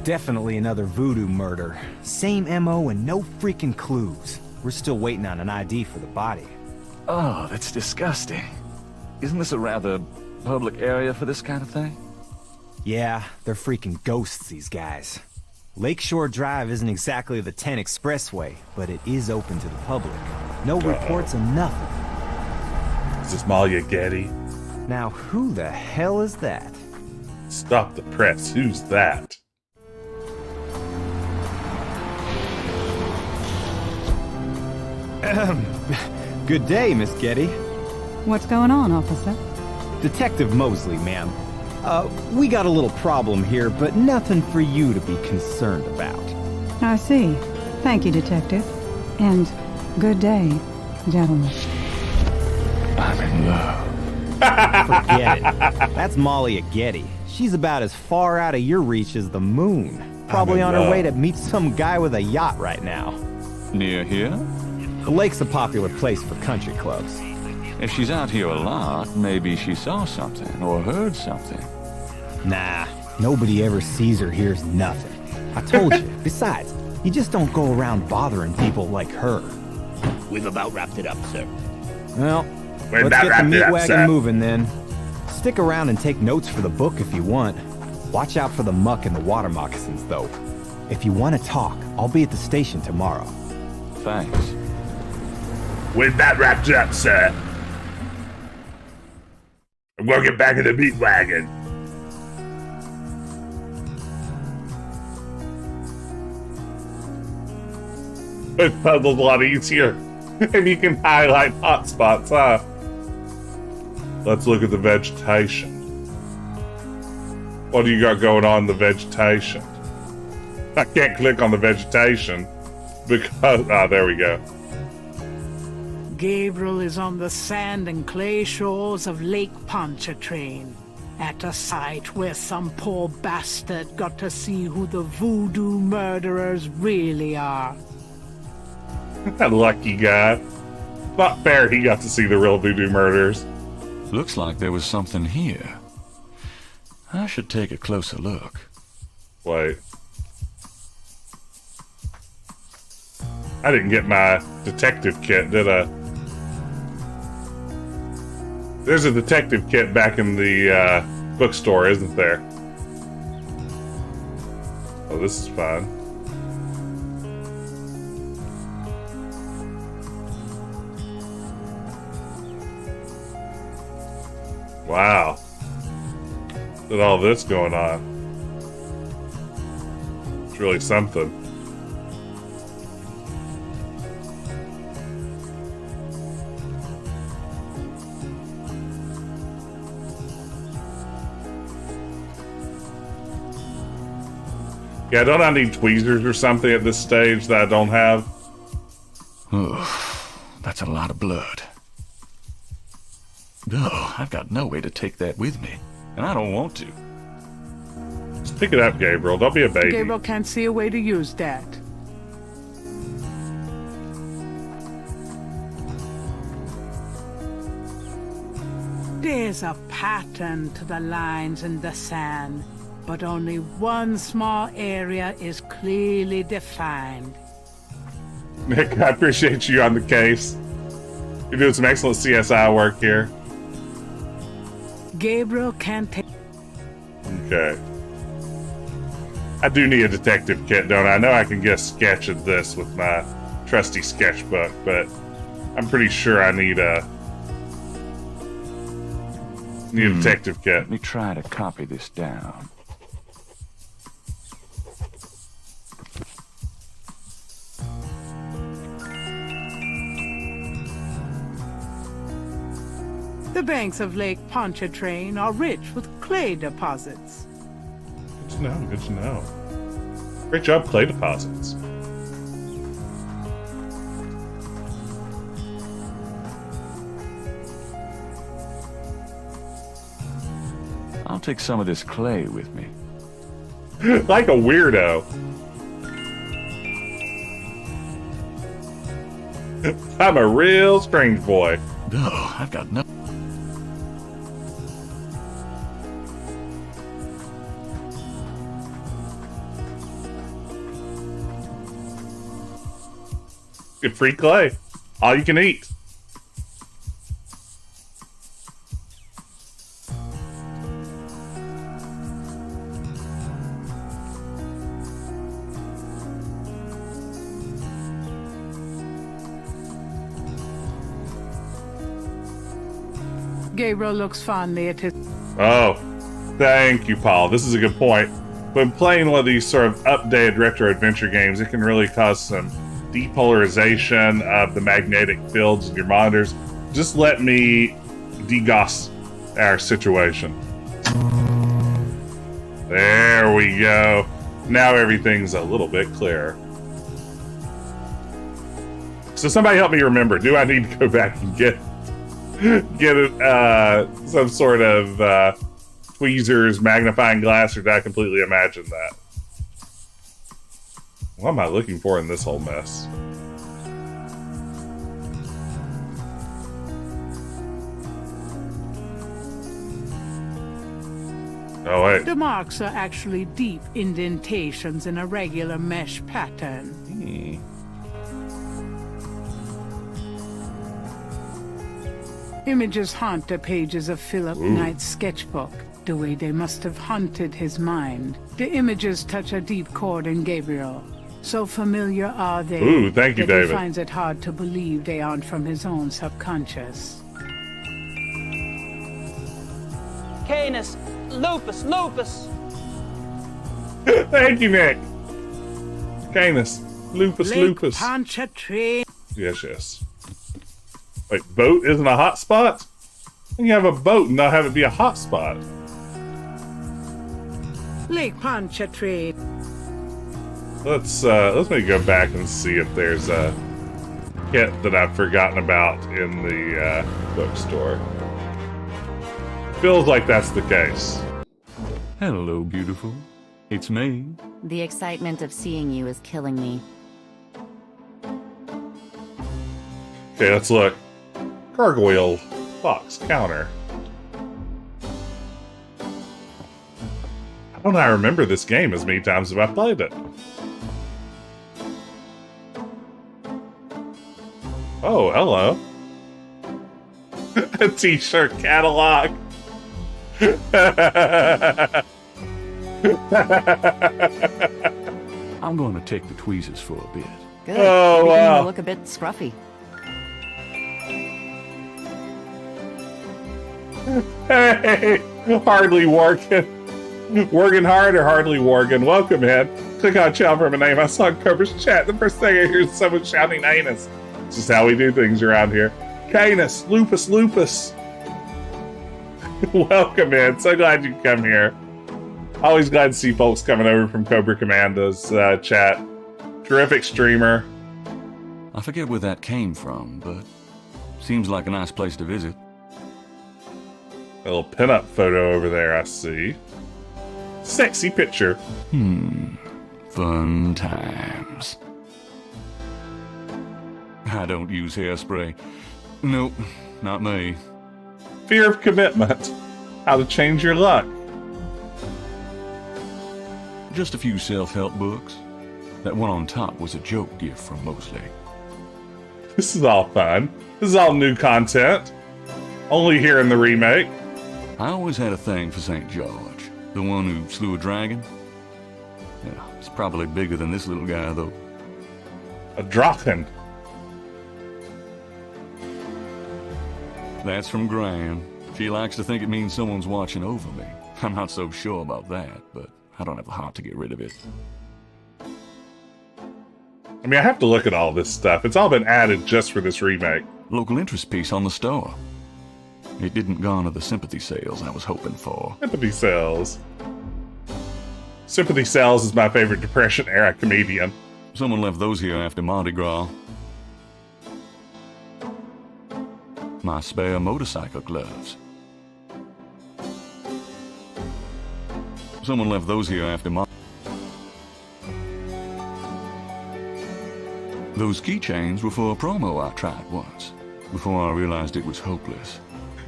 Speaker 9: Definitely another voodoo murder. Same MO and no freaking clues. We're still waiting on an ID for the body.
Speaker 3: Oh, that's disgusting. Isn't this a rather public area for this kind of thing?
Speaker 9: Yeah, they're freaking ghosts, these guys. Lakeshore Drive isn't exactly the 10 expressway, but it is open to the public. No reports of nothing.
Speaker 1: Is this Malia Getty?
Speaker 9: Now, who the hell is that?
Speaker 1: Stop the press. Who's that?
Speaker 9: Good day, Miss Getty.
Speaker 7: What's going on, officer?
Speaker 9: Detective Mosley, ma'am. We got a little problem here, but nothing for you to be concerned about.
Speaker 7: I see. Thank you, Detective. And good day, gentlemen.
Speaker 3: I'm in love.
Speaker 9: Forget it. That's Malia Getty. She's about as far out of your reach as the moon. Probably on her way to meet some guy with a yacht right now.
Speaker 3: Near here?
Speaker 9: The lake's a popular place for country clubs.
Speaker 3: If she's out here a lot, maybe she saw something or heard something.
Speaker 9: Nah, nobody ever sees or hears nothing. I told you. Besides, you just don't go around bothering people like her.
Speaker 10: We've about wrapped it up, sir.
Speaker 9: Well, let's get the meat wagon moving then. Stick around and take notes for the book if you want. Watch out for the muck and the water moccasins, though. If you want to talk, I'll be at the station tomorrow.
Speaker 3: Thanks.
Speaker 1: With that wrapped up, sir. I'm gonna get back in the meat wagon. This puzzle's a lot easier. And you can highlight hot spots, huh? Let's look at the vegetation. What do you got going on in the vegetation? I can't click on the vegetation because... Ah, there we go.
Speaker 4: Gabriel is on the sand and clay shores of Lake Pontchartrain, at a site where some poor bastard got to see who the voodoo murderers really are.
Speaker 1: That lucky guy. Not fair he got to see the real voodoo murderers.
Speaker 3: Looks like there was something here. I should take a closer look.
Speaker 1: Wait. I didn't get my detective kit, did I? There's a detective kit back in the bookstore, isn't there? Oh, this is fun. Wow. Look at all this going on. It's really something. Yeah, don't I need tweezers or something at this stage that I don't have?
Speaker 3: Oh, that's a lot of blood. Oh, I've got no way to take that with me, and I don't want to.
Speaker 1: Just pick it up, Gabriel. Don't be a baby.
Speaker 4: Gabriel can't see a way to use that. There's a pattern to the lines in the sand, but only one small area is clearly defined.
Speaker 1: Nick, I appreciate you on the case. You're doing some excellent CSI work here.
Speaker 4: Gabriel can't take...
Speaker 1: Okay. I do need a detective kit, don't I? I know I can get a sketch of this with my trusty sketchbook, but I'm pretty sure I need a detective kit.
Speaker 3: Let me try to copy this down.
Speaker 4: The banks of Lake Pontchartrain are rich with clay deposits.
Speaker 1: Good to know, good to know. Great job, clay deposits.
Speaker 3: I'll take some of this clay with me.
Speaker 1: Like a weirdo. I'm a real strange boy.
Speaker 3: Oh, I've got no...
Speaker 1: Get free clay. All you can eat.
Speaker 4: Gabriel looks fondly at his...
Speaker 1: Oh, thank you, Paul. This is a good point. When playing one of these sort of updated retro adventure games, it can really cause some depolarization of the magnetic fields in your monitors. Just let me degauss our situation. There we go. Now everything's a little bit clearer. So somebody help me remember. Do I need to go back and get some sort of tweezers, magnifying glass, or did I completely imagine that? What am I looking for in this whole mess? Oh, wait.
Speaker 4: The marks are actually deep indentations in a regular mesh pattern. Images haunt the pages of Philip Knight's sketchbook, the way they must have haunted his mind. The images touch a deep chord in Gabriel. So familiar are they
Speaker 1: thank you,
Speaker 4: that
Speaker 1: David.
Speaker 4: he finds it hard to believe they aren't from his own subconscious.
Speaker 11: Canis, lupus.
Speaker 1: Thank you, Nick. Canis, lupus.
Speaker 4: Pontchartrain.
Speaker 1: Yes. Wait, boat isn't a hot spot? You have a boat and not have it be a hot spot.
Speaker 4: Lake Pontchartrain.
Speaker 1: Let's maybe go back and see if there's a hint that I've forgotten about in the bookstore. Feels like that's the case.
Speaker 3: Hello, beautiful. It's me.
Speaker 2: The excitement of seeing you is killing me.
Speaker 1: Okay, let's look. Gargoyle box counter. How don't I remember this game as many times as I've played it? Oh, hello. A t-shirt catalog.
Speaker 3: I'm going to take the tweezers for a bit.
Speaker 2: Good.
Speaker 1: Oh,
Speaker 2: You're beginning
Speaker 1: wow.
Speaker 2: to look a bit scruffy.
Speaker 1: Hey, hardly working. Working hard or hardly working? Welcome in. Click on channel for my name. I saw Cobra's chat. The first thing I hear is someone shouting anus. This is how we do things around here. Canis, lupus. Welcome in. So glad you come here. Always glad to see folks coming over from Cobra Commando's chat. Terrific streamer.
Speaker 3: I forget where that came from, but seems like a nice place to visit.
Speaker 1: A little pinup photo over there, I see. Sexy picture.
Speaker 3: Fun times. I don't use hairspray. Nope, not me.
Speaker 1: Fear of commitment. How to change your luck.
Speaker 3: Just a few self-help books. That one on top was a joke gift from Mosley.
Speaker 1: This is all fun. This is all new content. Only here in the remake.
Speaker 3: I always had a thing for St. George, the one who slew a dragon. Yeah, it's probably bigger than this little guy, though.
Speaker 1: A draken.
Speaker 3: That's from Gran. She likes to think it means someone's watching over me. I'm not so sure about that, but I don't have the heart to get rid of it.
Speaker 1: I mean, I have to look at all this stuff. It's all been added just for this remake.
Speaker 3: Local interest piece on the store. It didn't garner the sympathy sales I was hoping for.
Speaker 1: Sympathy Sales. Sympathy Sales is my favorite Depression-era comedian.
Speaker 3: Someone left those here after Mardi Gras. My spare motorcycle gloves. Someone left those here after Those keychains were for a promo I tried once, before I realized it was hopeless.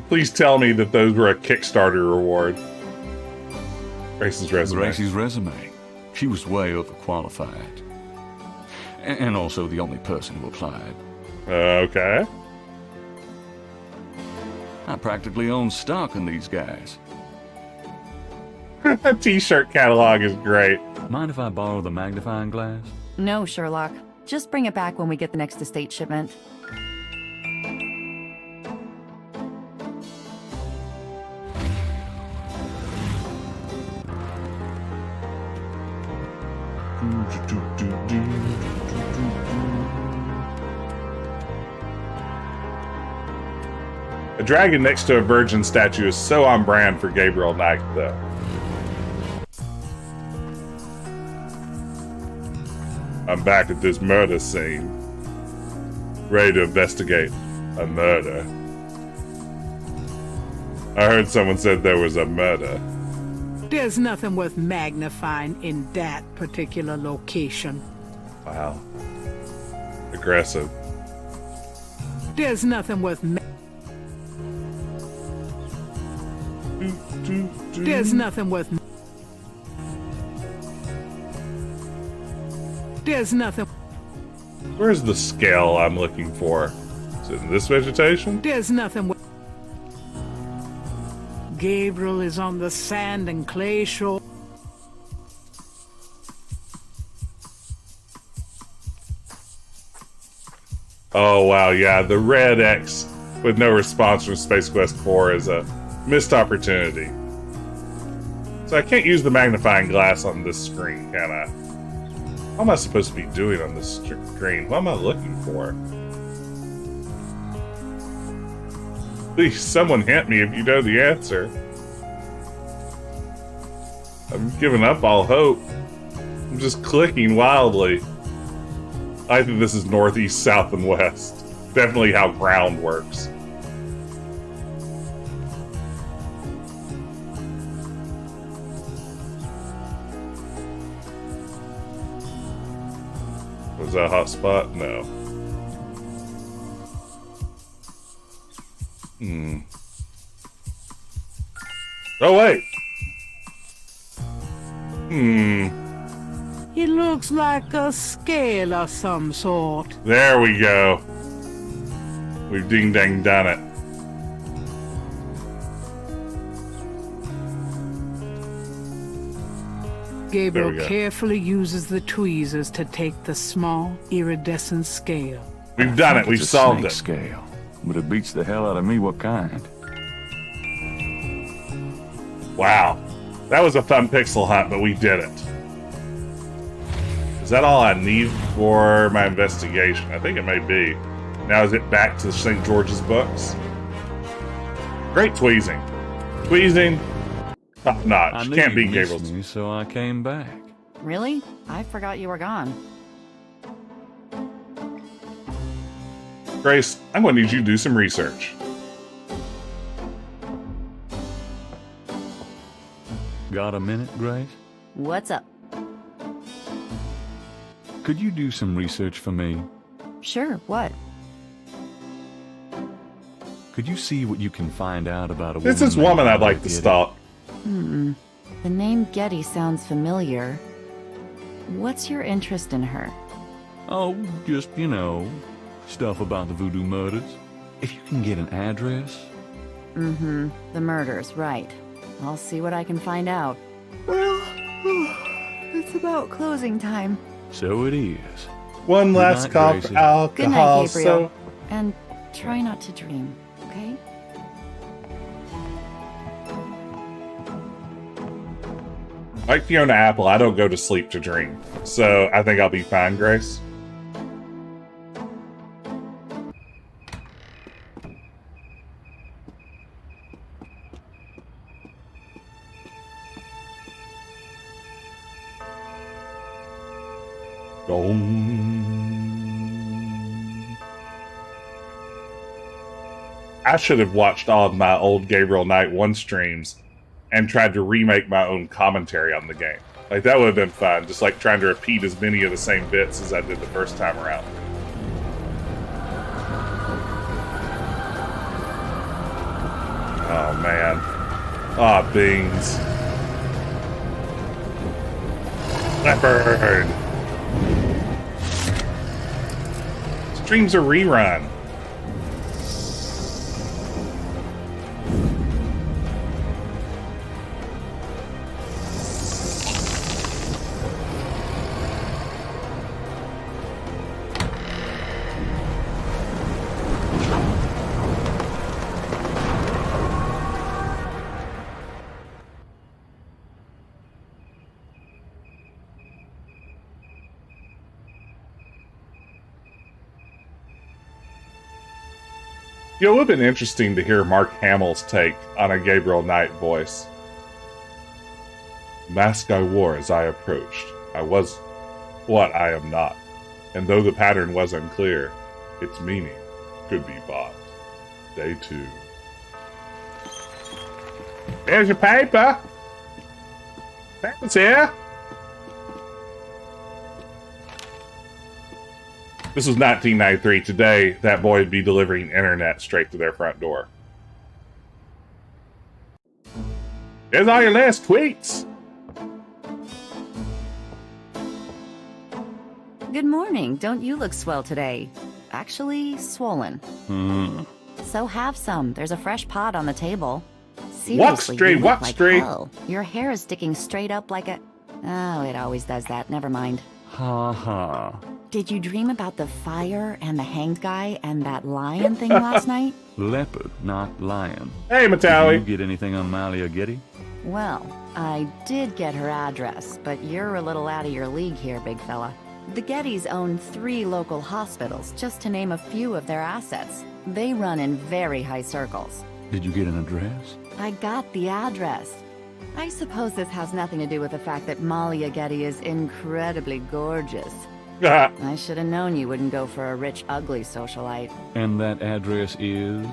Speaker 1: Please tell me that those were a Kickstarter reward. Grace's resume.
Speaker 3: Gracie's resume. She was way overqualified. And also the only person who applied.
Speaker 1: Okay.
Speaker 3: I practically own stock in these guys.
Speaker 1: A t-shirt catalog is great.
Speaker 3: Mind if I borrow the magnifying glass?
Speaker 2: No, Sherlock. Just bring it back when we get the next estate shipment.
Speaker 1: A dragon next to a virgin statue is so on brand for Gabriel Knight, though. I'm back at this murder scene, ready to investigate a murder. I heard someone said there was a murder.
Speaker 4: There's nothing worth magnifying in that particular location.
Speaker 1: Wow. Aggressive.
Speaker 4: There's nothing worth There's nothing worth There's nothing.
Speaker 1: Where's the scale I'm looking for? Is it in this vegetation?
Speaker 4: There's nothing. Gabriel is on the sand and clay shore.
Speaker 1: Oh wow, yeah, the red X with no response from Space Quest 4 is a missed opportunity. So I can't use the magnifying glass on this screen, can I? What am I supposed to be doing on this screen? What am I looking for? Please, someone hint me if you know the answer. I've given up all hope. I'm just clicking wildly. I think this is northeast, south, and west. Definitely how ground works. Was that a hot spot? No. Oh, wait!
Speaker 4: It looks like a scale of some sort.
Speaker 1: There we go. We've ding-dang done it.
Speaker 4: Gabriel carefully uses the tweezers to take the small, iridescent scale.
Speaker 1: We've done it. We've solved it.
Speaker 3: Scale, but it beats the hell out of me what kind.
Speaker 1: Wow. That was a fun pixel hunt, but we did it. Is that all I need for my investigation? I think it may be. Now is it back to St. George's books? Great tweezing. Tweezing, top notch. Can't beat Gabriel's.
Speaker 3: Me, so I came back.
Speaker 2: Really? I forgot you were gone.
Speaker 1: Grace, I'm going to need you to do some research.
Speaker 3: Got a minute, Grace?
Speaker 2: What's up?
Speaker 3: Could you do some research for me?
Speaker 2: Sure, what?
Speaker 3: Could you see what you can find out about a woman?
Speaker 1: It's this woman I'd like to stalk.
Speaker 2: The name Getty sounds familiar. What's your interest in her?
Speaker 3: Oh, just, you know, stuff about the voodoo murders. If you can get an address.
Speaker 2: The murders, right. I'll see what I can find out. Well, it's about closing time.
Speaker 3: So it is.
Speaker 1: One last call for alcohol.
Speaker 2: Good night, Gabriel. And try not to dream, okay?
Speaker 1: Like Fiona Apple, I don't go to sleep to dream. So I think I'll be fine, Grace. I should have watched all of my old Gabriel Knight 1 streams and tried to remake my own commentary on the game. Like, that would have been fun. Just like trying to repeat as many of the same bits as I did the first time around. Oh, man. Ah, beans. Leopard. Streams a rerun. You know, it would have been interesting to hear Mark Hamill's take on a Gabriel Knight voice. Mask I wore as I approached. I was what I am not. And though the pattern was unclear, its meaning could be bought. Day 2. Here's your paper. Paper's here. This was 1993. Today, that boy would be delivering internet straight to their front door. Here's all your last tweets.
Speaker 2: Good morning. Don't you look swell today? Actually, swollen. So have some. There's a fresh pot on the table. Seriously, you look like hell. Your hair is sticking straight up like a... Oh, it always does that. Never mind.
Speaker 3: Ha ha.
Speaker 2: Did you dream about the fire and the hanged guy and that lion thing last night?
Speaker 3: Leopard, not lion.
Speaker 1: Hey, Matawi.
Speaker 3: Did you get anything on Malia Getty?
Speaker 2: Well, I did get her address, but you're a little out of your league here, big fella. The Gettys own 3 local hospitals, just to name a few of their assets. They run in very high circles.
Speaker 3: Did you get an address?
Speaker 2: I got the address. I suppose this has nothing to do with the fact that Malia Getty is incredibly gorgeous. I should have known you wouldn't go for a rich, ugly socialite.
Speaker 3: And that address is?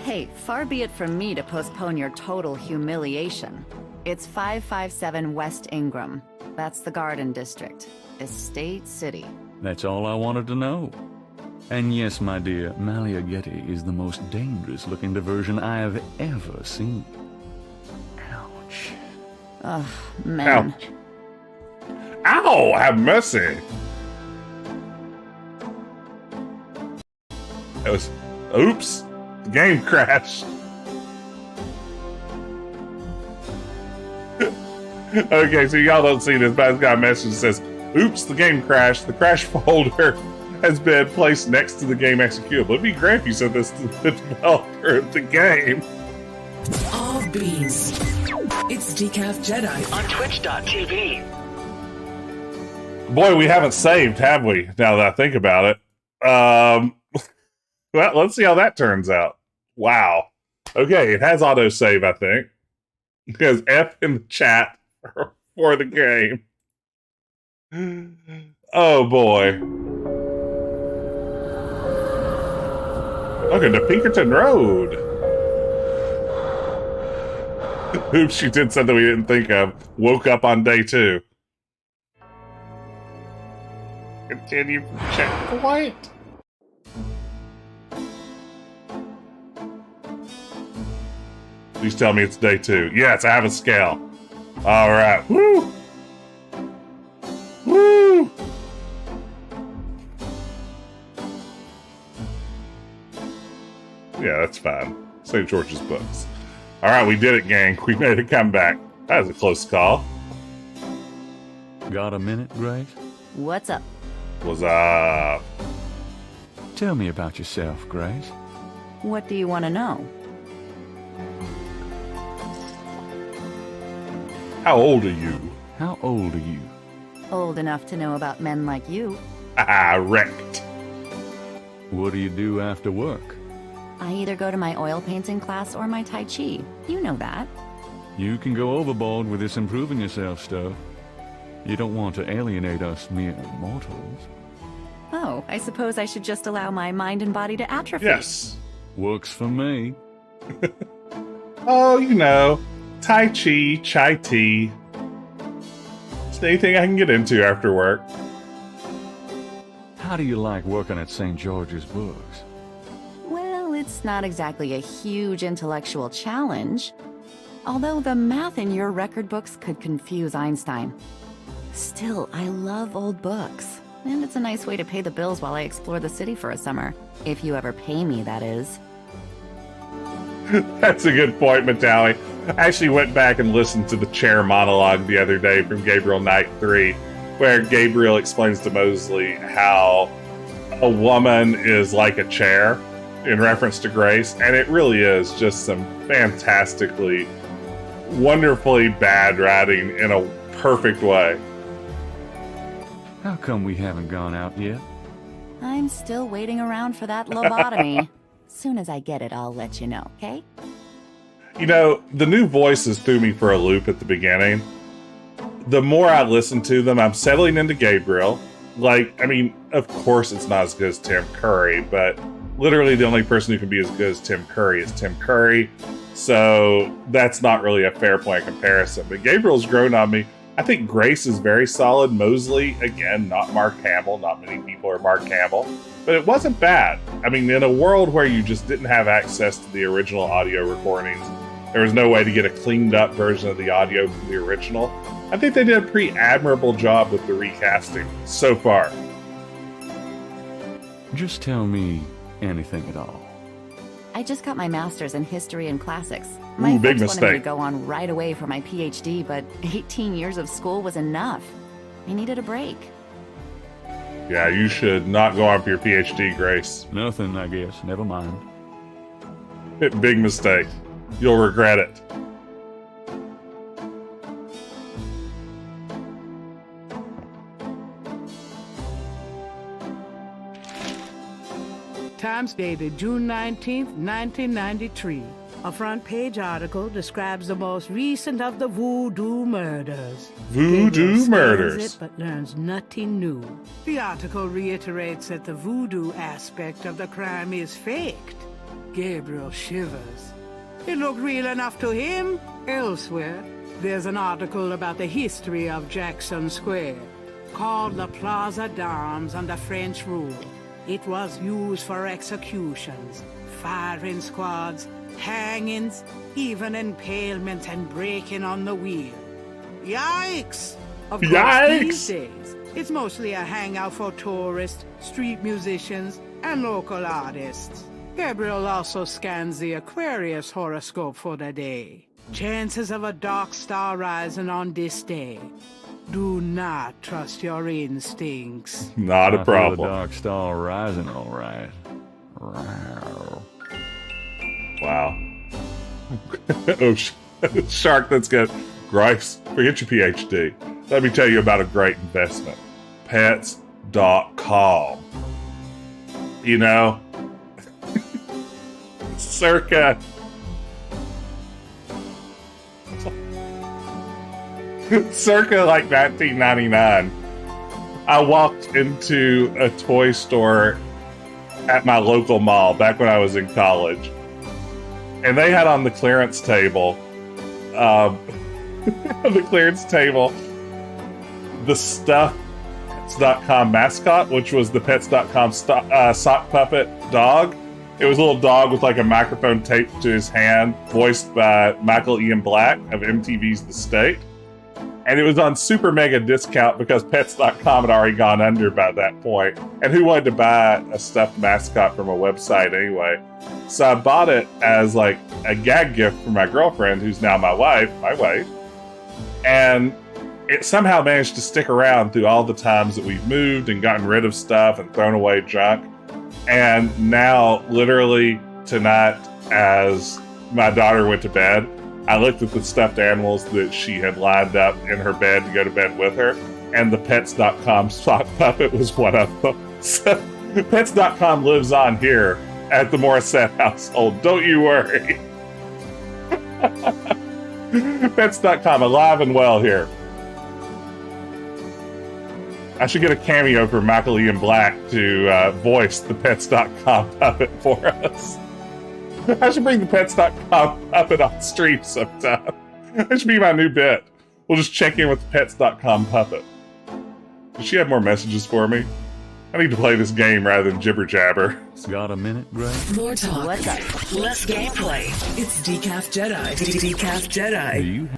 Speaker 2: Hey, far be it from me to postpone your total humiliation. It's 557 West Ingram. That's the Garden District. Estate City.
Speaker 3: That's all I wanted to know. And yes, my dear, Malia Getty is the most dangerous-looking diversion I have ever seen. Ouch.
Speaker 2: Ugh, man.
Speaker 1: Ouch. Ow! Have mercy! It was... Oops! The game crashed. Okay, so y'all don't see this, but I've got a message that says, oops, the game crashed. The crash folder has been placed next to the game executable. It'd be great if you sent this to the developer of the game.
Speaker 12: All beans. It's Decaf Jedi on Twitch.tv.
Speaker 1: Boy, we haven't saved, have we? Now that I think about it. Well, let's see how that turns out. Wow. Okay, it has autosave, I think. Because F in the chat for the game. Oh boy. Welcome to Pinkerton Road. Oops, she did something we didn't think of. Woke up on day 2. Continue checkpoint. Please tell me it's day 2. Yes, I have a scale. All right. Woo! Woo! Yeah, that's fine. St. George's books. All right, we did it, gang. We made a comeback. That was a close call.
Speaker 3: Got a minute, Grace?
Speaker 2: What's up?
Speaker 1: What's up?
Speaker 3: Tell me about yourself, Grace.
Speaker 2: What do you want to know?
Speaker 1: How old are you?
Speaker 3: How old are you?
Speaker 2: Old enough to know about men like you.
Speaker 1: Ah, wrecked.
Speaker 3: What do you do after work?
Speaker 2: I either go to my oil painting class or my Tai Chi. You know that.
Speaker 3: You can go overboard with this improving yourself stuff. You don't want to alienate us mere mortals.
Speaker 2: Oh, I suppose I should just allow my mind and body to atrophy.
Speaker 1: Yes.
Speaker 3: Works for me.
Speaker 1: Oh, you know, Tai Chi, chai tea. It's anything I can get into after work.
Speaker 3: How do you like working at St. George's Books?
Speaker 2: Well, it's not exactly a huge intellectual challenge. Although the math in your record books could confuse Einstein. Still, I love old books. And it's a nice way to pay the bills while I explore the city for a summer. If you ever pay me, that is.
Speaker 1: That's a good point, Matali. I actually went back and listened to the chair monologue the other day from Gabriel Knight 3, where Gabriel explains to Mosley how a woman is like a chair in reference to Grace, and it really is just some fantastically, wonderfully bad writing in a perfect way.
Speaker 3: How come we haven't gone out yet?
Speaker 2: I'm still waiting around for that lobotomy. Soon as I get it, I'll let you know, okay?
Speaker 1: You know, the new voices threw me for a loop at the beginning. The more I listen to them, I'm settling into Gabriel. Like, I mean, of course it's not as good as Tim Curry, but literally the only person who can be as good as Tim Curry is Tim Curry. So that's not really a fair point of comparison. But Gabriel's grown on me. I think Grace is very solid. Mosley, again, not Mark Hamill. Not many people are Mark Hamill. But it wasn't bad. I mean, in a world where you just didn't have access to the original audio recordings, there was no way to get a cleaned up version of the audio from the original. I think they did a pretty admirable job with the recasting so far.
Speaker 3: Just tell me anything at all.
Speaker 2: I just got my master's in history and classics.
Speaker 1: Ooh,
Speaker 2: My
Speaker 1: big
Speaker 2: folks wanted me to
Speaker 1: mistake.
Speaker 2: go on right away for my PhD, but 18 years of school was enough. I needed a break.
Speaker 1: Yeah, you should not go on for your PhD, Grace.
Speaker 3: Nothing, I guess. Never mind.
Speaker 1: Big mistake. You'll regret it.
Speaker 4: Times dated June 19th, 1993. A front-page article describes the most recent of the voodoo murders.
Speaker 1: Voodoo
Speaker 4: Gabriel
Speaker 1: murders.
Speaker 4: scans it, but learns nothing new. The article reiterates that the voodoo aspect of the crime is faked. Gabriel shivers. It looked real enough to him. Elsewhere, there's an article about the history of Jackson Square, called the Plaza d'Armes under French rule. It was used for executions, firing squads, hangings, even impalement and breaking on the wheel. Yikes! Of course,
Speaker 1: Yikes!
Speaker 4: these days, it's mostly a hangout for tourists, street musicians, and local artists. Gabriel also scans the Aquarius horoscope for the day. Chances of a dark star rising on this day. Do not trust your instincts.
Speaker 1: Not a
Speaker 3: I feel
Speaker 1: problem.
Speaker 3: the dark star rising, all right.
Speaker 1: Wow. Oh, Shark, that's good. Grace, forget your PhD. Let me tell you about a great investment. Pets.com. You know, circa like 1999, I walked into a toy store at my local mall back when I was in college, and they had on the clearance table, the stuffed Pets.com mascot, which was the Pets.com sock puppet dog. It was a little dog with like a microphone taped to his hand, voiced by Michael Ian Black of MTV's The State. And it was on super mega discount because Pets.com had already gone under by that point. And who wanted to buy a stuffed mascot from a website anyway? So I bought it as like a gag gift for my girlfriend, who's now my wife. And it somehow managed to stick around through all the times that we've moved and gotten rid of stuff and thrown away junk. And now, literally tonight, as my daughter went to bed, I looked at the stuffed animals that she had lined up in her bed to go to bed with her, and the Pets.com sock puppet was one of them. So, Pets.com lives on here at the Morissette household. Don't you worry. Pets.com, alive and well here. I should get a cameo from Michael Ian Black to voice the Pets.com puppet for us. I should bring the Pets.com puppet on stream sometime. That should be my new bit. We'll just check in with the Pets.com puppet. Does she have more messages for me? I need to play this game rather than jibber jabber.
Speaker 3: Got a minute, Greg?
Speaker 12: More talk,
Speaker 2: What's up?
Speaker 12: less gameplay. It's Decaf Jedi. Decaf Jedi.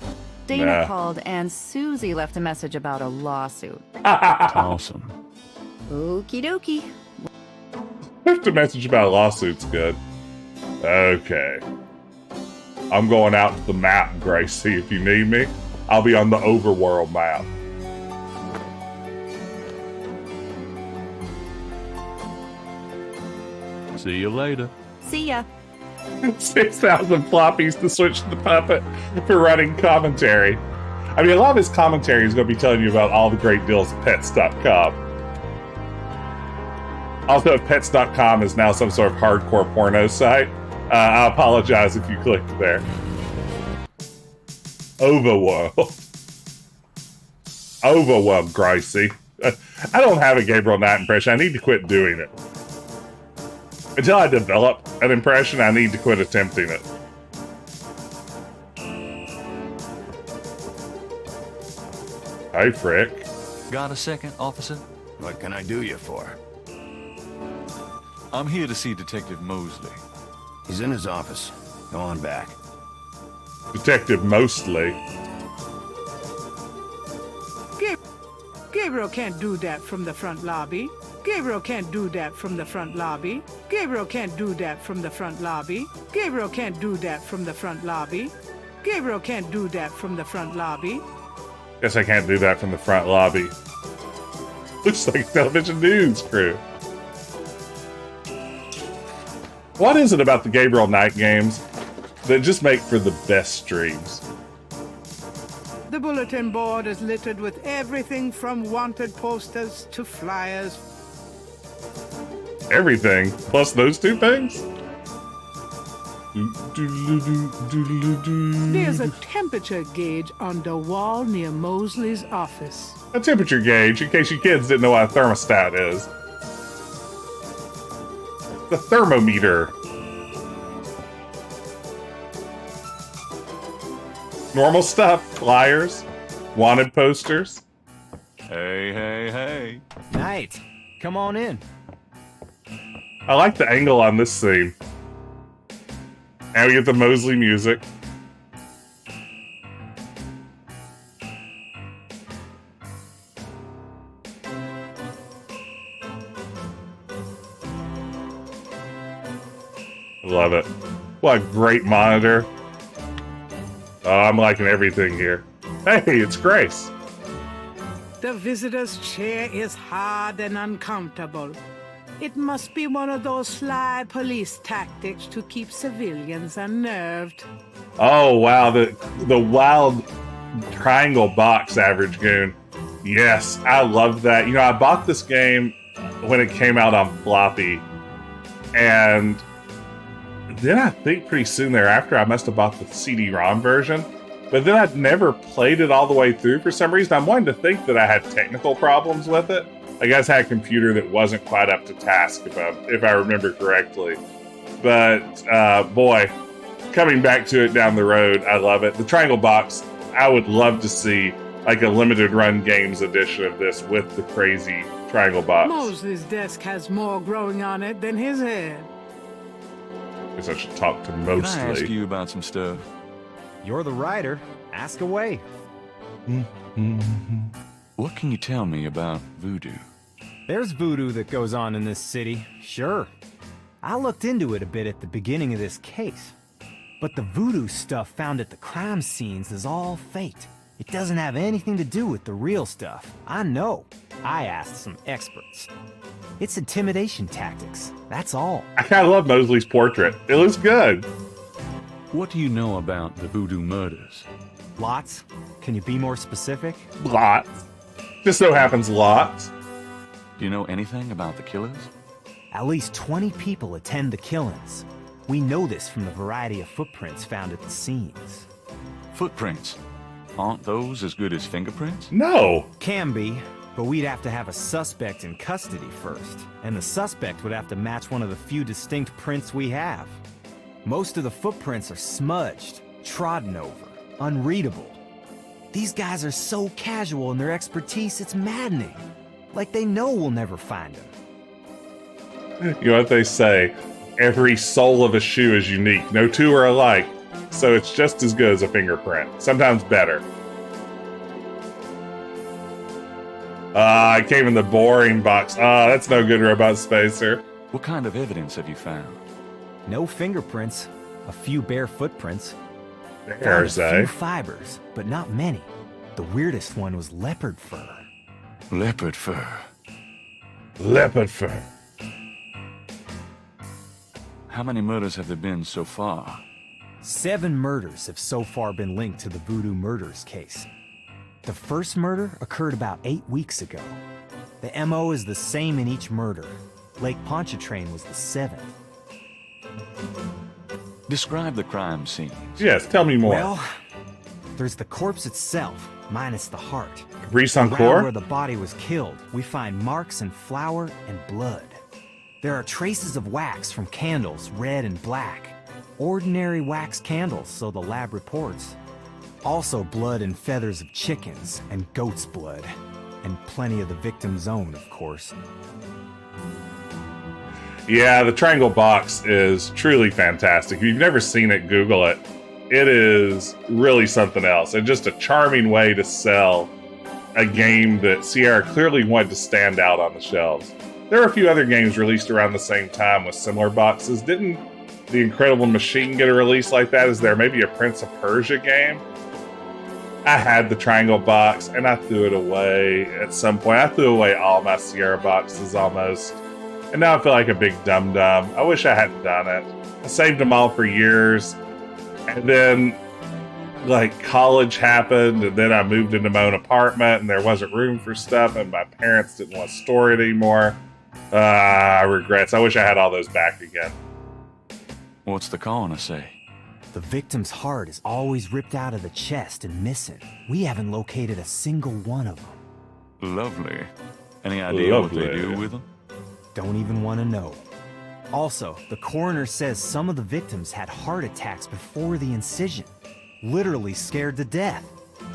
Speaker 2: Dana called and Susie left a message about a lawsuit.
Speaker 3: Awesome.
Speaker 2: Okie dokie.
Speaker 1: Left a message about a lawsuit's good. Okay. I'm going out to the map, Gracie. If you need me, I'll be on the overworld map.
Speaker 3: See you later.
Speaker 2: See ya.
Speaker 1: 6,000 floppies to switch to the puppet for running commentary. I mean, a lot of his commentary is going to be telling you about all the great deals at Pets.com. Also, if pets.com is now some sort of hardcore porno site, I apologize if you clicked there. Overworld. Overworld, Gracie. I don't have a Gabriel Knight impression. I need to quit doing it. Until I develop an impression, I need to quit attempting it. Hey, Frick.
Speaker 3: Got a second, officer?
Speaker 5: What can I do you for?
Speaker 3: I'm here to see Detective Mosley.
Speaker 5: He's in his office. Go on back.
Speaker 1: Detective Mosley.
Speaker 4: Gabriel can't do that from the front lobby. Gabriel can't do that from the front lobby. Gabriel can't do that from the front lobby. Gabriel can't do that from the front lobby. Gabriel can't do that from the front lobby.
Speaker 1: Guess I can't do that from the front lobby. Looks like a television news crew. What is it about the Gabriel Knight games that just make for the best streams?
Speaker 4: The bulletin board is littered with everything from wanted posters to flyers.
Speaker 1: Everything, plus those two things?
Speaker 4: There's a temperature gauge on the wall near Mosley's office.
Speaker 1: A temperature gauge, in case you kids didn't know what a thermostat is. The thermometer. Normal stuff, flyers, wanted posters.
Speaker 3: Hey, hey, hey.
Speaker 9: Knight, come on in.
Speaker 1: I like the angle on this scene. And we get the Mosley music. Love it. What a great monitor. Oh, I'm liking everything here. Hey, it's Grace.
Speaker 4: The visitor's chair is hard and uncomfortable. It must be one of those sly police tactics to keep civilians unnerved.
Speaker 1: Oh, wow. The wild triangle box average goon. Yes, I love that. You know, I bought this game when it came out on floppy. And then I think pretty soon thereafter, I must have bought the CD-ROM version. But then I'd never played it all the way through for some reason. I'm wanting to think that I had technical problems with it. I guess I had a computer that wasn't quite up to task, if I remember correctly. But, boy, coming back to it down the road, I love it. The Triangle Box, I would love to see, like, a limited run games edition of this with the crazy Triangle Box.
Speaker 4: Mosley's desk has more growing on it than his head.
Speaker 1: I guess I should talk to Mosley.
Speaker 3: Can I ask you about some stuff?
Speaker 9: You're the writer. Ask away.
Speaker 3: What can you tell me about voodoo?
Speaker 9: There's voodoo that goes on in this city, sure. I looked into it a bit at the beginning of this case. But the voodoo stuff found at the crime scenes is all fake. It doesn't have anything to do with the real stuff. I know. I asked some experts. It's intimidation tactics, that's all.
Speaker 1: I kind of love Mosley's portrait. It looks good.
Speaker 3: What do you know about the voodoo murders?
Speaker 9: Lots. Can you be more specific?
Speaker 1: Lots. Just so happens lots.
Speaker 3: Do you know anything about the killers?
Speaker 9: At least 20 people attend the killings. We know this from the variety of footprints found at the scenes.
Speaker 3: Footprints? Aren't those as good as fingerprints?
Speaker 1: No.
Speaker 9: Can be, but we'd have to have a suspect in custody first. And the suspect would have to match one of the few distinct prints we have. Most of the footprints are smudged, trodden over, unreadable. These guys are so casual in their expertise, it's maddening. Like they know we'll never find them.
Speaker 1: You know what they say? Every sole of a shoe is unique. No two are alike. So it's just as good as a fingerprint. Sometimes better. I came in the boring box. That's no good, Robot Spacer.
Speaker 3: What kind of evidence have you found?
Speaker 9: No fingerprints. A few bare footprints.
Speaker 1: There's
Speaker 9: a few fibers, but not many. The weirdest one was leopard fur.
Speaker 3: Leopard fur.
Speaker 1: Leopard fur.
Speaker 3: How many murders have there been so far?
Speaker 9: 7 murders have so far been linked to the voodoo murders case. The first murder occurred about 8 weeks ago. The MO is the same in each murder. Lake Pontchartrain was the 7th.
Speaker 3: Describe the crime scene.
Speaker 1: Yes, tell me more.
Speaker 9: Well, there's the corpse itself, minus the heart.
Speaker 1: Around
Speaker 9: where the body was killed, we find marks in flour and blood. There are traces of wax from candles, red and black. Ordinary wax candles, so the lab reports. Also blood and feathers of chickens, and goat's blood. And plenty of the victim's own, of course.
Speaker 1: Yeah, the triangle box is truly fantastic. If you've never seen it, Google it. It is really something else, and just a charming way to sell a game that Sierra clearly wanted to stand out on the shelves. There are a few other games released around the same time with similar boxes. Didn't The Incredible Machine get a release like that? Is there maybe a Prince of Persia game? I had the triangle box, and I threw it away at some point. I threw away all my Sierra boxes almost. And now I feel like a big dum-dum. I wish I hadn't done it. I saved them all for years. And then, like, college happened, and then I moved into my own apartment, and there wasn't room for stuff, and my parents didn't want to store it anymore. Regrets. I wish I had all those back again.
Speaker 3: What's the coroner say?
Speaker 9: The victim's heart is always ripped out of the chest and missing. We haven't located a single one of them.
Speaker 3: Lovely. Any idea what they do with them?
Speaker 9: Don't even want to know. Also, the coroner says some of the victims had heart attacks before the incision. Literally scared to death.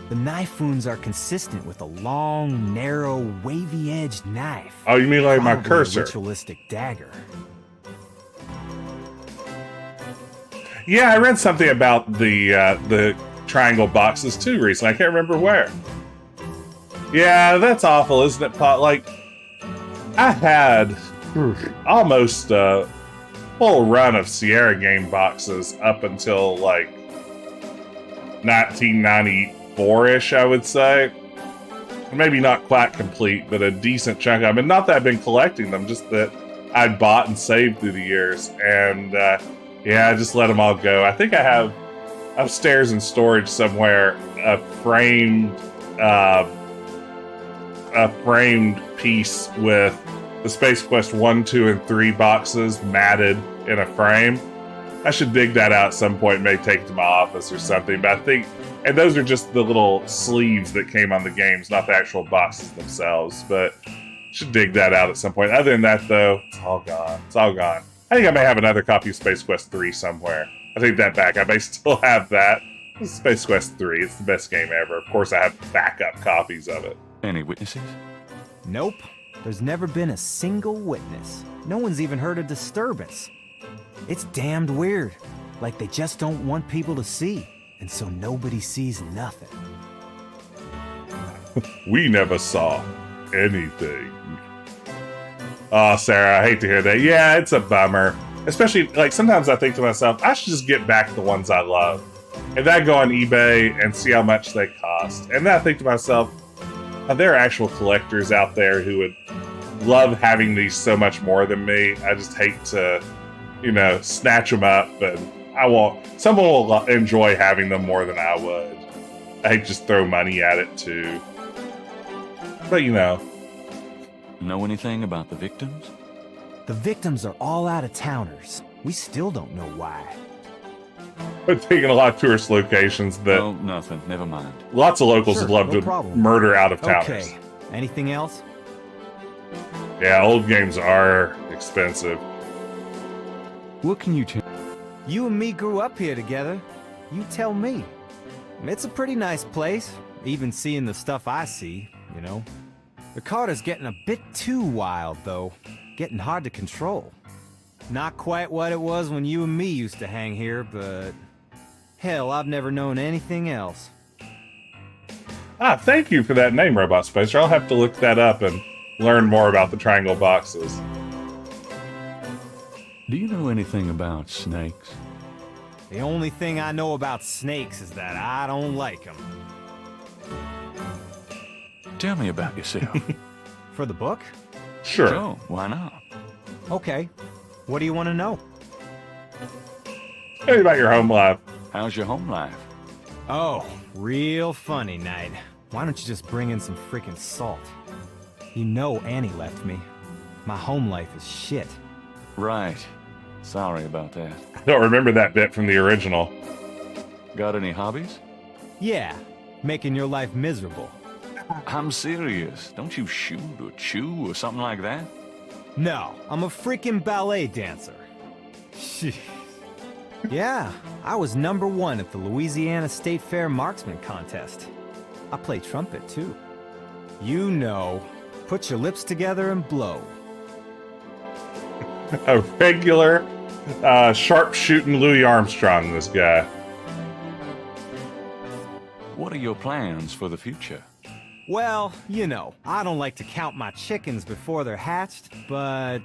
Speaker 9: The knife wounds are consistent with a long, narrow, wavy-edged knife.
Speaker 1: Oh, you mean like
Speaker 9: Probably
Speaker 1: my cursor?
Speaker 9: A ritualistic dagger.
Speaker 1: Yeah, I read something about the triangle boxes too recently. I can't remember where. Yeah, that's awful, isn't it, Pot? Like, I had almost a full run of Sierra game boxes up until, like, 1994-ish, I would say. Maybe not quite complete, but a decent chunk of them. And not that I've been collecting them, just that I'd bought and saved through the years. And, yeah, I just let them all go. I think I have upstairs in storage somewhere a framed piece with the Space Quest 1, 2, and 3 boxes matted in a frame. I should dig that out at some point and maybe take it to my office or something. But I think, and those are just the little sleeves that came on the games, not the actual boxes themselves. But should dig that out at some point. Other than that, though, it's all gone. It's all gone. I think I may have another copy of Space Quest 3 somewhere. I take that back. I may still have that. It's Space Quest 3. It's the best game ever. Of course, I have backup copies of it.
Speaker 3: Any witnesses?
Speaker 9: Nope. There's never been a single witness. No one's even heard a disturbance. It's damned weird. Like they just don't want people to see. And so nobody sees nothing.
Speaker 1: We never saw anything. Oh, Sarah, I hate to hear that. Yeah, it's a bummer. Especially, like, sometimes I think to myself, I should just get back the ones I love. And then I go on eBay and see how much they cost. And then I think to myself, there are actual collectors out there who would love having these so much more than me. I just hate to, snatch them up. And someone will enjoy having them more than I would. I hate to just throw money at it, too. But,
Speaker 3: Know anything about the victims?
Speaker 9: The victims are all out-of-towners. We still don't know why.
Speaker 1: We're taking a lot of tourist locations that...
Speaker 3: Oh, nothing. Never mind.
Speaker 1: Lots of locals would love to murder out-of-towners.
Speaker 9: Okay. Anything else?
Speaker 1: Yeah, old games are expensive.
Speaker 3: What can you tell?
Speaker 9: You and me grew up here together. You tell me. It's a pretty nice place, even seeing the stuff I see, The Carter's getting a bit too wild, though. Getting hard to control. Not quite what it was when you and me used to hang here, but... Hell, I've never known anything else.
Speaker 1: Thank you for that name, Robot Spacer. I'll have to look that up and learn more about the triangle boxes.
Speaker 3: Do you know anything about snakes?
Speaker 9: The only thing I know about snakes is that I don't like them.
Speaker 3: Tell me about yourself.
Speaker 9: For the book?
Speaker 1: Sure.
Speaker 3: Why not?
Speaker 9: Okay. What do you want to know?
Speaker 1: Tell me about your home life.
Speaker 3: How's your home life?
Speaker 9: Oh, real funny, Knight. Why don't you just bring in some freaking salt? You know Annie left me. My home life is shit.
Speaker 3: Right. Sorry about that.
Speaker 1: I don't remember that bit from the original.
Speaker 3: Got any hobbies?
Speaker 9: Yeah, making your life miserable.
Speaker 3: I'm serious. Don't you shoot or chew or something like that?
Speaker 9: No, I'm a freaking ballet dancer. Shit. Yeah, I was #1 at the Louisiana State Fair Marksman Contest. I play trumpet, too. You know, put your lips together and blow.
Speaker 1: A regular, sharp-shooting Louis Armstrong, this guy.
Speaker 3: What are your plans for the future?
Speaker 9: Well, you know, I don't like to count my chickens before they're hatched, but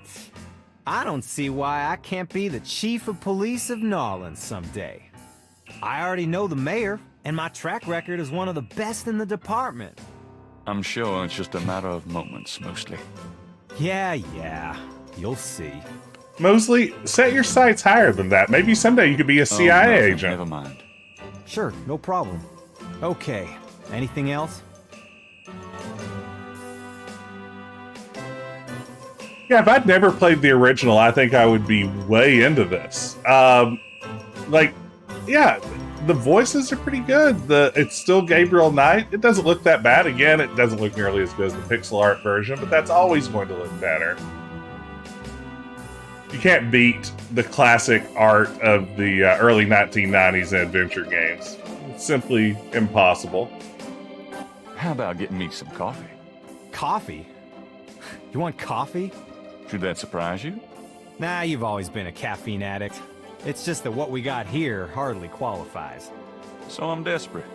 Speaker 9: I don't see why I can't be the chief of police of Nolans someday. I already know the mayor, and my track record is one of the best in the department.
Speaker 3: I'm sure it's just a matter of moments, mostly.
Speaker 9: Yeah, you'll see.
Speaker 1: Mosley, set your sights higher than that. Maybe someday you could be a CIA agent.
Speaker 3: Never mind.
Speaker 9: Sure, no problem. Okay, anything else?
Speaker 1: Yeah, if I'd never played the original, I think I would be way into this. Yeah, the voices are pretty good. It's still Gabriel Knight. It doesn't look that bad. Again, it doesn't look nearly as good as the pixel art version, but that's always going to look better. You can't beat the classic art of the early 1990s adventure games. It's simply impossible.
Speaker 3: How about getting me some coffee?
Speaker 9: Coffee? You want coffee?
Speaker 3: Should that surprise you?
Speaker 9: Nah, you've always been a caffeine addict. It's just that what we got here hardly qualifies.
Speaker 3: So I'm desperate.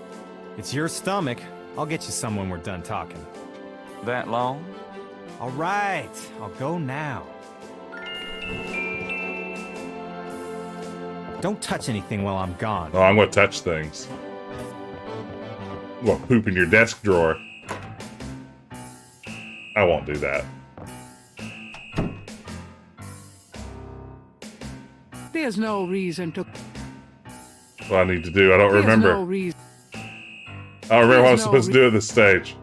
Speaker 9: It's your stomach. I'll get you some when we're done talking.
Speaker 3: That long?
Speaker 9: All right, I'll go now. Don't touch anything while I'm gone.
Speaker 1: Oh, I'm going to touch things. I'm going to poop in your desk drawer. I won't do that.
Speaker 4: There's no reason to...
Speaker 1: What I need to do, I don't remember.
Speaker 4: No reason.
Speaker 1: I don't remember what I'm supposed to do at this stage.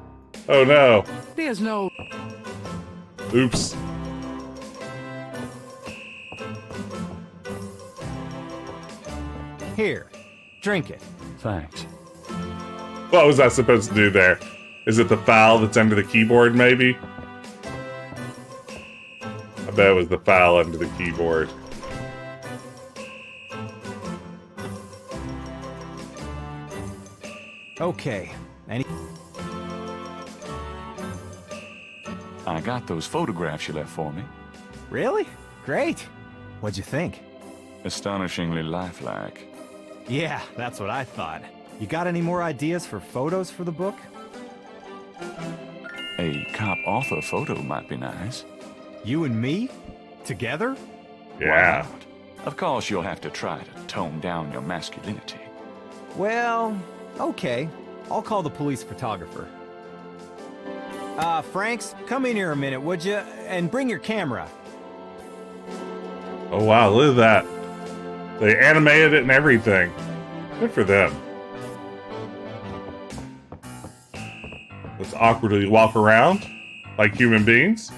Speaker 1: Oh no.
Speaker 4: There's no...
Speaker 1: Oops.
Speaker 9: Here, drink it.
Speaker 3: Thanks.
Speaker 1: What was I supposed to do there? Is it the file that's under the keyboard, maybe? I bet it was the file under the keyboard.
Speaker 9: Okay,
Speaker 3: I got those photographs you left for me.
Speaker 9: Really? Great. What'd you think?
Speaker 3: Astonishingly lifelike.
Speaker 9: Yeah, that's what I thought. You got any more ideas for photos for the book?
Speaker 3: A cop-author photo might be nice.
Speaker 9: You and me? Together?
Speaker 1: Yeah.
Speaker 3: Why not? Of course, you'll have to try to tone down your masculinity.
Speaker 9: Well, okay. I'll call the police photographer. Franks, come in here a minute, would you? And bring your camera.
Speaker 1: Oh wow, look at that. They animated it and everything. Good for them. Let's awkwardly walk around like human beings.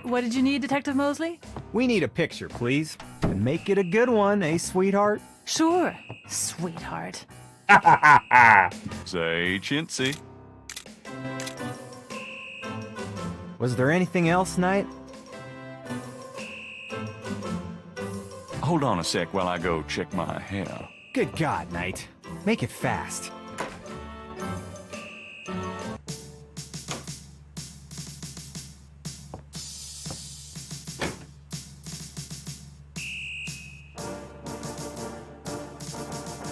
Speaker 13: What did you need, Detective Mosley?
Speaker 9: We need a picture, please. And make it a good one, eh, sweetheart?
Speaker 13: Sure, sweetheart.
Speaker 3: Say chintzy.
Speaker 9: Was there anything else, Knight?
Speaker 3: Hold on a sec while I go check my hair.
Speaker 9: Good God, Knight. Make it fast.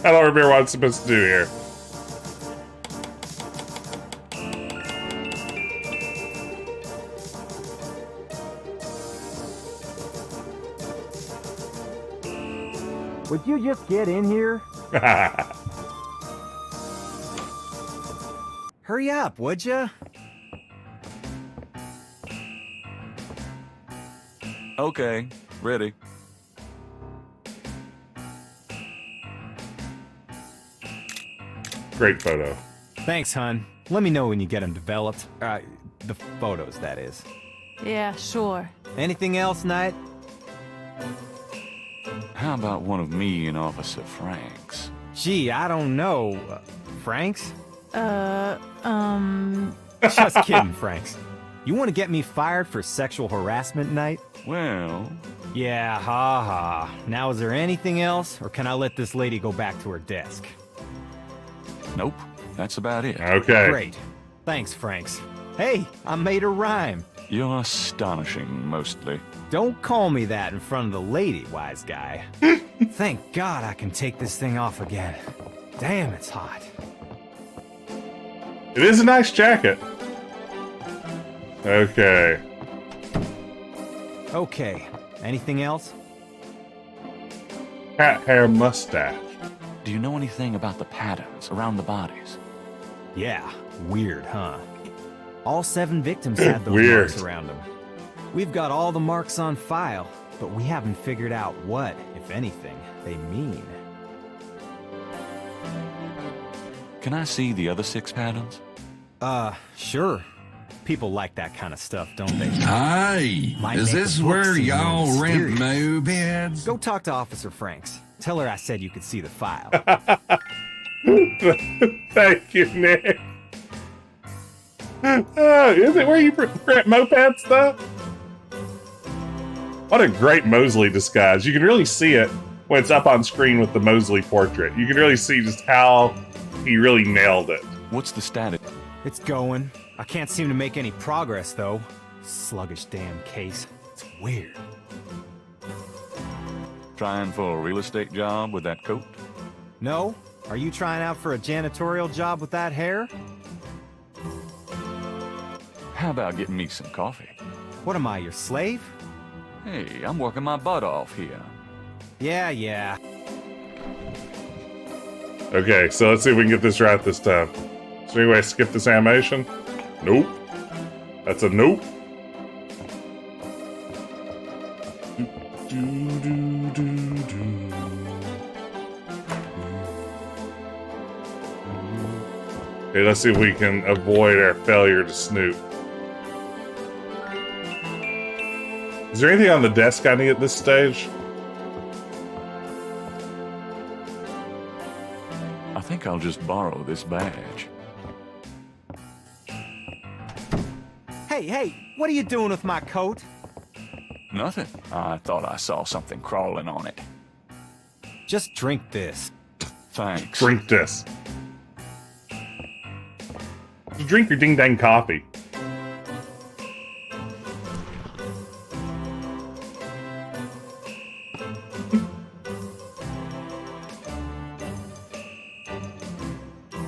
Speaker 1: I don't remember what I'm supposed to do here.
Speaker 9: Would you just get in here? Hurry up, would you?
Speaker 3: Okay, ready.
Speaker 1: Great photo.
Speaker 9: Thanks, hon. Let me know when you get them developed. The photos, that is.
Speaker 13: Yeah, sure.
Speaker 9: Anything else, Knight?
Speaker 3: How about one of me and Officer Franks?
Speaker 9: Gee, I don't know. Franks?
Speaker 13: Um...
Speaker 9: Just kidding, Franks. You want to get me fired for sexual harassment, Knight?
Speaker 3: Well...
Speaker 9: Yeah, ha. Now, is there anything else, or can I let this lady go back to her desk?
Speaker 3: Nope, that's about it.
Speaker 1: Okay.
Speaker 9: Great. Thanks, Franks. Hey, I made a rhyme.
Speaker 3: You're astonishing, mostly.
Speaker 9: Don't call me that in front of the lady, wise guy. Thank God I can take this thing off again. Damn, it's hot.
Speaker 1: It is a nice jacket. Okay.
Speaker 9: Okay. Anything else?
Speaker 1: Cat hair mustache.
Speaker 3: Do you know anything about the patterns around the bodies?
Speaker 9: Yeah, weird, huh? All 7 victims had those
Speaker 1: Weird.
Speaker 9: marks around them. We've got all the marks on file, but we haven't figured out what, if anything, they mean.
Speaker 3: Can I see the other 6 patterns?
Speaker 9: Sure. People like that kind of stuff, don't they?
Speaker 14: Hi,
Speaker 9: Might
Speaker 14: is
Speaker 9: make the
Speaker 14: this
Speaker 9: book
Speaker 14: where
Speaker 9: seem more
Speaker 14: y'all rent
Speaker 9: mysterious.
Speaker 14: mopeds?
Speaker 9: Go talk to Officer Franks. Tell her I said you could see the file.
Speaker 1: Thank you, Nick. Is it where you rent mopeds, though? What a great Mosley disguise. You can really see it when it's up on screen with the Mosley portrait. You can really see just how he really nailed it.
Speaker 3: What's the status?
Speaker 9: It's going. I can't seem to make any progress, though. Sluggish damn case. It's weird.
Speaker 3: Trying for a real estate job with that coat?
Speaker 9: No? Are you trying out for a janitorial job with that hair?
Speaker 3: How about getting me some coffee?
Speaker 9: What am I, your slave?
Speaker 3: Hey, I'm working my butt off here.
Speaker 9: Yeah.
Speaker 1: Okay, so let's see if we can get this right this time. So anyway, skip this animation. Nope. That's a nope. Okay, let's see if we can avoid our failure to snoop. Is there anything on the desk I need at this stage?
Speaker 3: I think I'll just borrow this badge.
Speaker 9: Hey, what are you doing with my coat?
Speaker 3: Nothing. I thought I saw something crawling on it.
Speaker 9: Just drink this.
Speaker 3: Thanks.
Speaker 1: Drink this. Just drink your ding-dang coffee.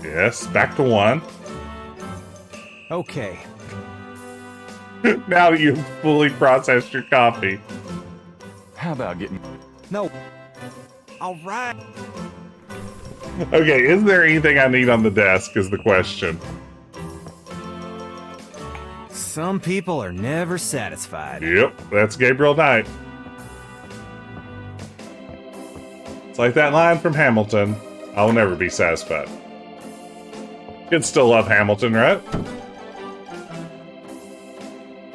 Speaker 1: Yes, back to 1.
Speaker 9: Okay.
Speaker 1: Now that you've fully processed your coffee.
Speaker 3: How about getting...
Speaker 9: No. All right.
Speaker 1: Okay, is there anything I need on the desk is the question.
Speaker 9: Some people are never satisfied.
Speaker 1: Yep, that's Gabriel Knight. It's like that line from Hamilton, I'll never be satisfied. Kids still love Hamilton, right?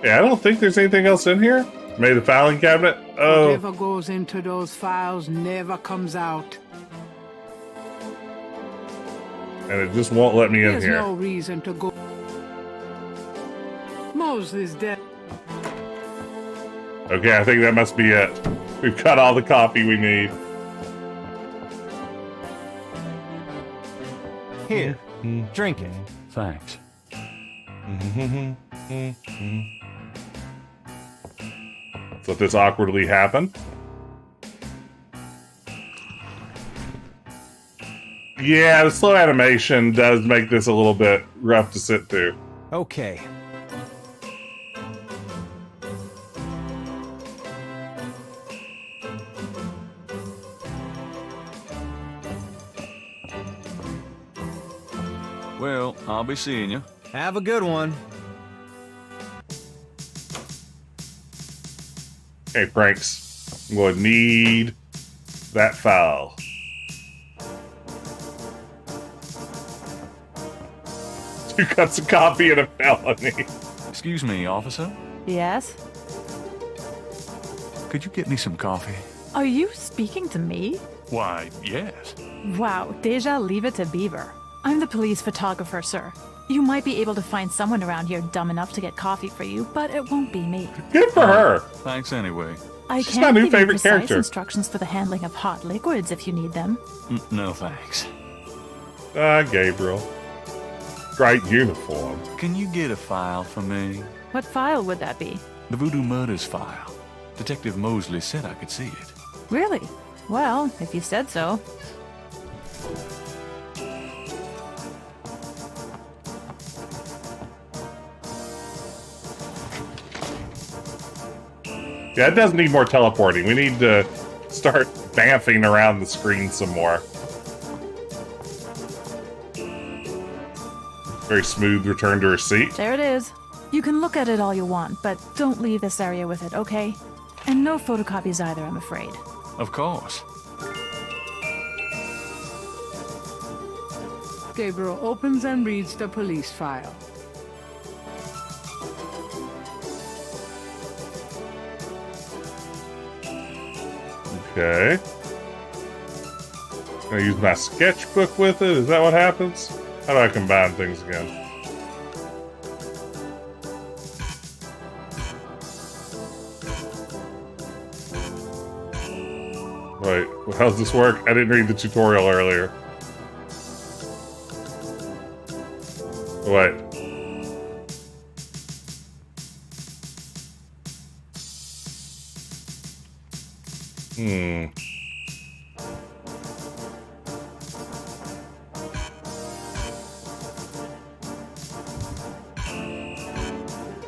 Speaker 1: Yeah, I don't think there's anything else in here. Maybe the filing cabinet? Oh.
Speaker 4: Whatever goes into those files never comes out.
Speaker 1: And it just won't let me in
Speaker 4: There's
Speaker 1: here.
Speaker 4: no reason to go. Mosley's dead.
Speaker 1: Okay, I think that must be it. We've got all the coffee we need.
Speaker 9: Here, drink it.
Speaker 3: Thanks.
Speaker 1: Let's let this awkwardly happen. Yeah, the slow animation does make this a little bit rough to sit through.
Speaker 9: Okay.
Speaker 3: Well, I'll be seeing you.
Speaker 9: Have a good one.
Speaker 1: Okay, Franks. I'm going to need that file. 2 cups of coffee and a felony.
Speaker 3: Excuse me, officer.
Speaker 13: Yes?
Speaker 3: Could you get me some coffee?
Speaker 13: Are you speaking to me?
Speaker 3: Why, yes.
Speaker 13: Wow, Deja, leave it to Beaver. I'm the police photographer, sir. You might be able to find someone around here dumb enough to get coffee for you, but it won't be me.
Speaker 1: Good for her.
Speaker 3: Thanks anyway.
Speaker 13: I
Speaker 1: She's
Speaker 13: can
Speaker 1: my new
Speaker 13: give you
Speaker 1: favorite
Speaker 13: precise
Speaker 1: character.
Speaker 13: instructions for the handling of hot liquids if you need them.
Speaker 3: No thanks.
Speaker 1: Gabriel. Great uniform.
Speaker 3: Can you get a file for me?
Speaker 13: What file would that be?
Speaker 3: The Voodoo Murders file. Detective Mosley said I could see it.
Speaker 13: Really? Well, if you said so.
Speaker 1: Yeah, it does need more teleporting. We need to start bamfing around the screen some more. Very smooth return to her seat.
Speaker 13: There it is. You can look at it all you want, but don't leave this area with it, okay? And no photocopies either, I'm afraid.
Speaker 3: Of course.
Speaker 4: Gabriel opens and reads the police file.
Speaker 1: Okay. Gonna use my sketchbook with it? Is that what happens? How do I combine things again? Wait, how does this work? I didn't read the tutorial earlier. Wait.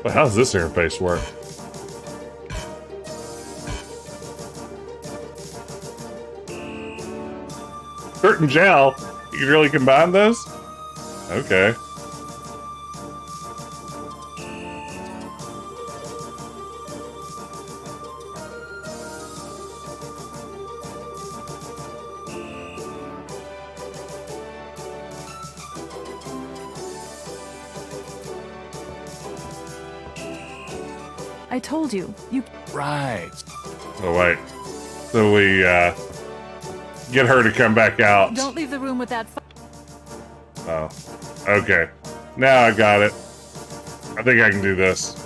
Speaker 1: But how does this interface work? Dirt and gel? You can really combine those? Okay.
Speaker 13: I told you, you...
Speaker 3: Right.
Speaker 1: Oh, wait. So we, get her to come back out.
Speaker 13: Don't leave the room with that...
Speaker 1: Oh. Okay. Now I got it. I think I can do this.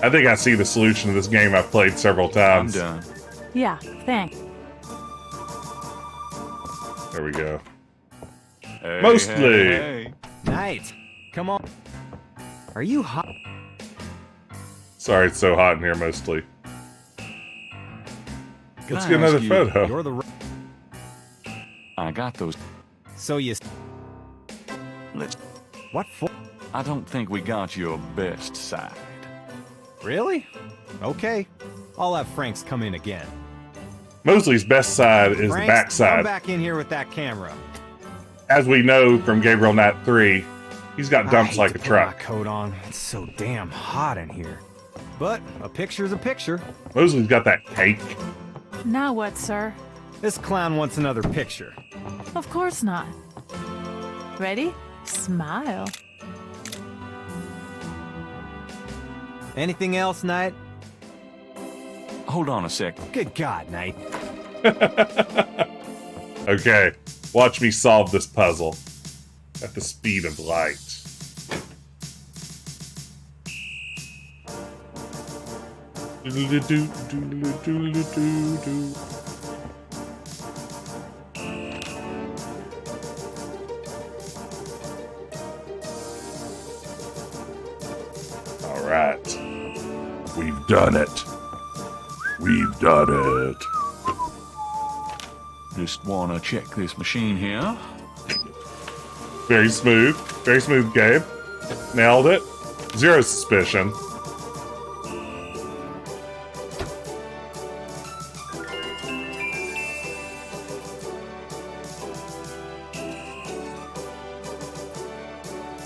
Speaker 1: I think I see the solution to this game I've played several times.
Speaker 3: I'm done.
Speaker 13: Yeah, thanks.
Speaker 1: There we go.
Speaker 3: Hey,
Speaker 1: Mostly.
Speaker 3: hey.
Speaker 9: Knight, come on. Are you hot?
Speaker 1: Sorry, it's so hot in here, mostly. Let's
Speaker 3: I
Speaker 1: get another
Speaker 3: ask you,
Speaker 1: photo.
Speaker 9: You're the...
Speaker 3: I got those.
Speaker 9: So you...
Speaker 3: Let's.
Speaker 9: What for?
Speaker 3: I don't think we got your best side.
Speaker 9: Really? Okay. I'll have Franks come in again.
Speaker 1: Mosley's best side is
Speaker 9: Franks,
Speaker 1: the back
Speaker 9: come
Speaker 1: side.
Speaker 9: back in here with that camera.
Speaker 1: As we know from Gabriel Knight 3, he's got dumps like a
Speaker 9: I hate to put
Speaker 1: truck.
Speaker 9: my coat on. It's so damn hot in here. But a picture's a picture.
Speaker 1: Mosley's got that cake.
Speaker 13: Now what, sir?
Speaker 9: This clown wants another picture.
Speaker 13: Of course not. Ready? Smile.
Speaker 9: Anything else, Knight?
Speaker 3: Hold on a sec.
Speaker 9: Good God, Knight.
Speaker 1: Okay, watch me solve this puzzle at the speed of light. Doodle-doo, all right, we've done it. We've done it.
Speaker 3: Just wanna check this machine here.
Speaker 1: Very smooth, Gabe. Nailed it. Zero suspicion.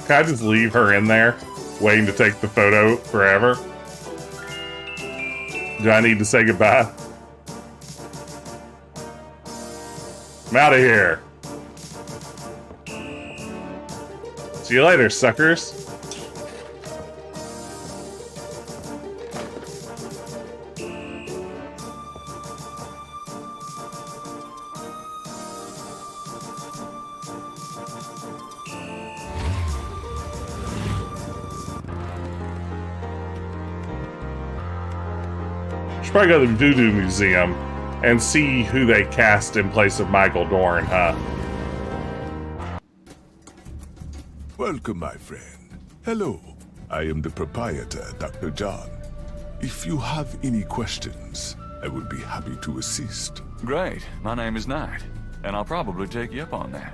Speaker 1: Can I just leave her in there, waiting to take the photo forever? Do I need to say goodbye? I'm out of here. See you later, suckers. Should probably go to the Voodoo Museum and see who they cast in place of Michael Dorn, huh?
Speaker 14: Welcome, my friend. Hello. I am the proprietor, Dr. John. If you have any questions, I will be happy to assist.
Speaker 3: Great. My name is Knight, and I'll probably take you up on that.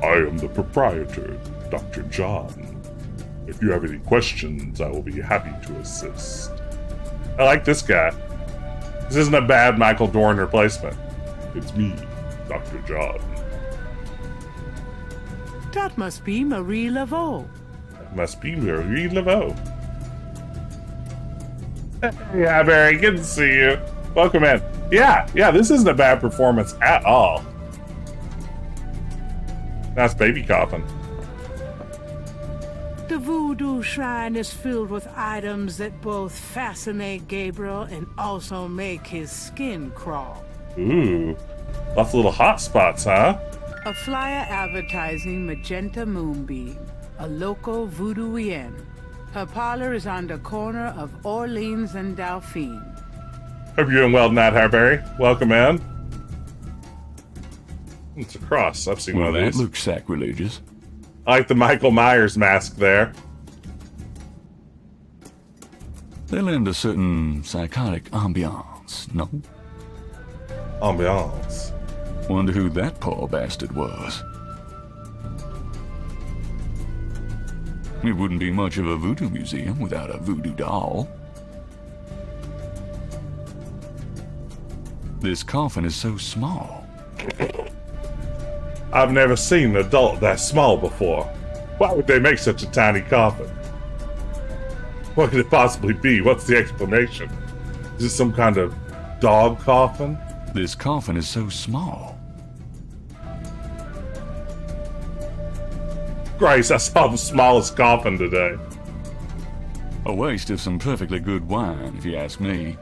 Speaker 1: I am the proprietor, Dr. John. If you have any questions, I will be happy to assist. I like this guy. This isn't a bad Michael Dorn replacement. It's me, Dr. John.
Speaker 4: That must be Marie Laveau.
Speaker 1: That must be Marie Laveau. Yeah, Barry, good to see you. Welcome in. Yeah, this isn't a bad performance at all. Nice baby coffin.
Speaker 4: The voodoo shrine is filled with items that both fascinate Gabriel and also make his skin crawl.
Speaker 1: Ooh, lots of little hot spots, huh?
Speaker 4: A flyer advertising Magenta Moonbeam, a local voodooienne. Her parlor is on the corner of Orleans and Dauphine.
Speaker 1: Hope you're doing well tonight, Harberry. Welcome in. It's a cross. I've seen one of these.
Speaker 3: That looks sacrilegious.
Speaker 1: I like the Michael Myers mask there.
Speaker 3: They lend a certain psychotic ambiance, no?
Speaker 1: Ambiance.
Speaker 3: Wonder who that poor bastard was. It wouldn't be much of a voodoo museum without a voodoo doll. This coffin is so small.
Speaker 1: I've never seen an adult that small before. Why would they make such a tiny coffin? What could it possibly be? What's the explanation? Is it some kind of dog coffin?
Speaker 3: This coffin is so small.
Speaker 1: Grace, I saw the smallest coffin today.
Speaker 3: A waste of some perfectly good wine, if you ask me.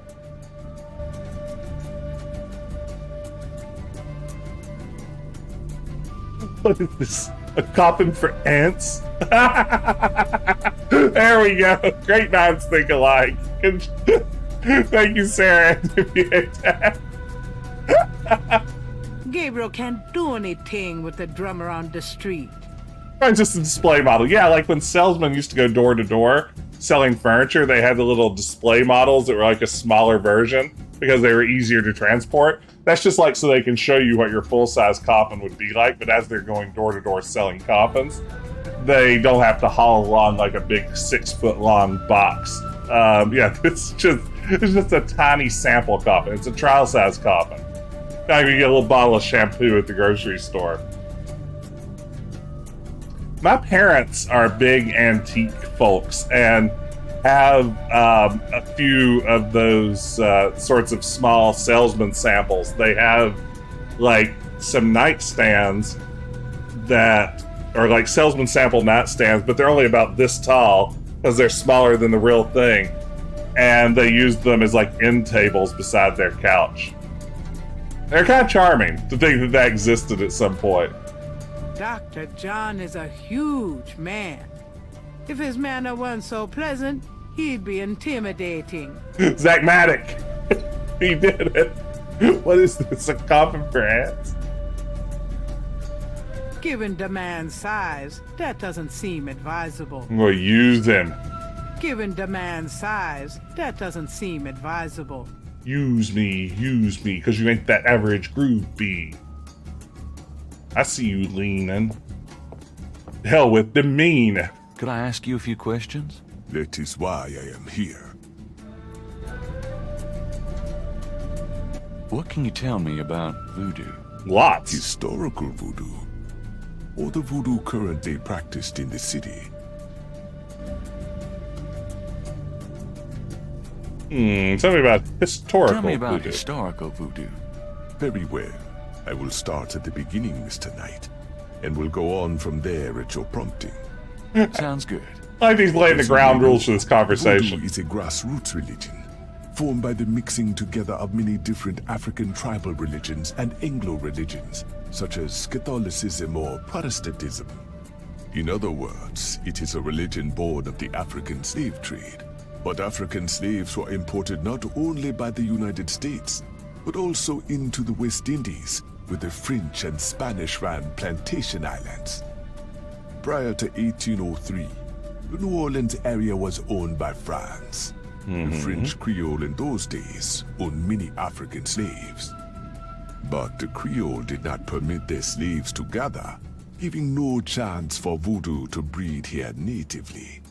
Speaker 1: What is this? A coffin for ants? There we go. Great minds think alike. Thank you, Sarah.
Speaker 4: Gabriel can't do anything with the drummer on the street.
Speaker 1: Just a display model. Yeah, like when salesmen used to go door to door selling furniture, they had the little display models that were like a smaller version because they were easier to transport. That's just like so they can show you what your full-size coffin would be like, but as they're going door to door selling coffins, they don't have to haul along like a big 6-foot-long box. Yeah, it's just a tiny sample coffin. It's a trial-size coffin. Now you get a little bottle of shampoo at the grocery store. My parents are big antique folks and have a few of those sorts of small salesman samples. They have like some nightstands that are like salesman sample nightstands, but they're only about this tall because they're smaller than the real thing. And they use them as like end tables beside their couch. They're kind of charming to think that that existed at some point.
Speaker 4: Dr. John is a huge man. If his manner weren't so pleasant, he'd be intimidating.
Speaker 1: Zach Maddock. He did it. What is this, a coffin for ants?
Speaker 4: Given the man's size, that doesn't seem advisable.
Speaker 1: We'll use him.
Speaker 4: Given the man's size, that doesn't seem advisable.
Speaker 1: Use me, because you ain't that average groupie. I see you leaning. Hell with the mean.
Speaker 3: Could I ask you a few questions?
Speaker 14: That is why I am here.
Speaker 3: What can you tell me about voodoo?
Speaker 1: Lots.
Speaker 14: Historical voodoo, or the voodoo currently practiced in the city.
Speaker 1: Tell me about historical voodoo.
Speaker 3: Tell me about historical voodoo.
Speaker 14: Very well. I will start at the beginning, Mr. Knight. and we'll go on from there at your prompting.
Speaker 3: Sounds good.
Speaker 1: I think he's laying the ground rules for this conversation.
Speaker 14: Voodoo is a grassroots religion, formed by the mixing together of many different African tribal religions and Anglo religions, such as Catholicism or Protestantism. In other words, it is a religion born of the African slave trade. But African slaves were imported not only by the United States, but also into the West Indies, where the French and Spanish ran plantation islands. Prior to 1803, the New Orleans area was owned by France. The French Creole in those days owned many African slaves. But the Creole did not permit their slaves to gather, giving no chance for voodoo to breed here natively.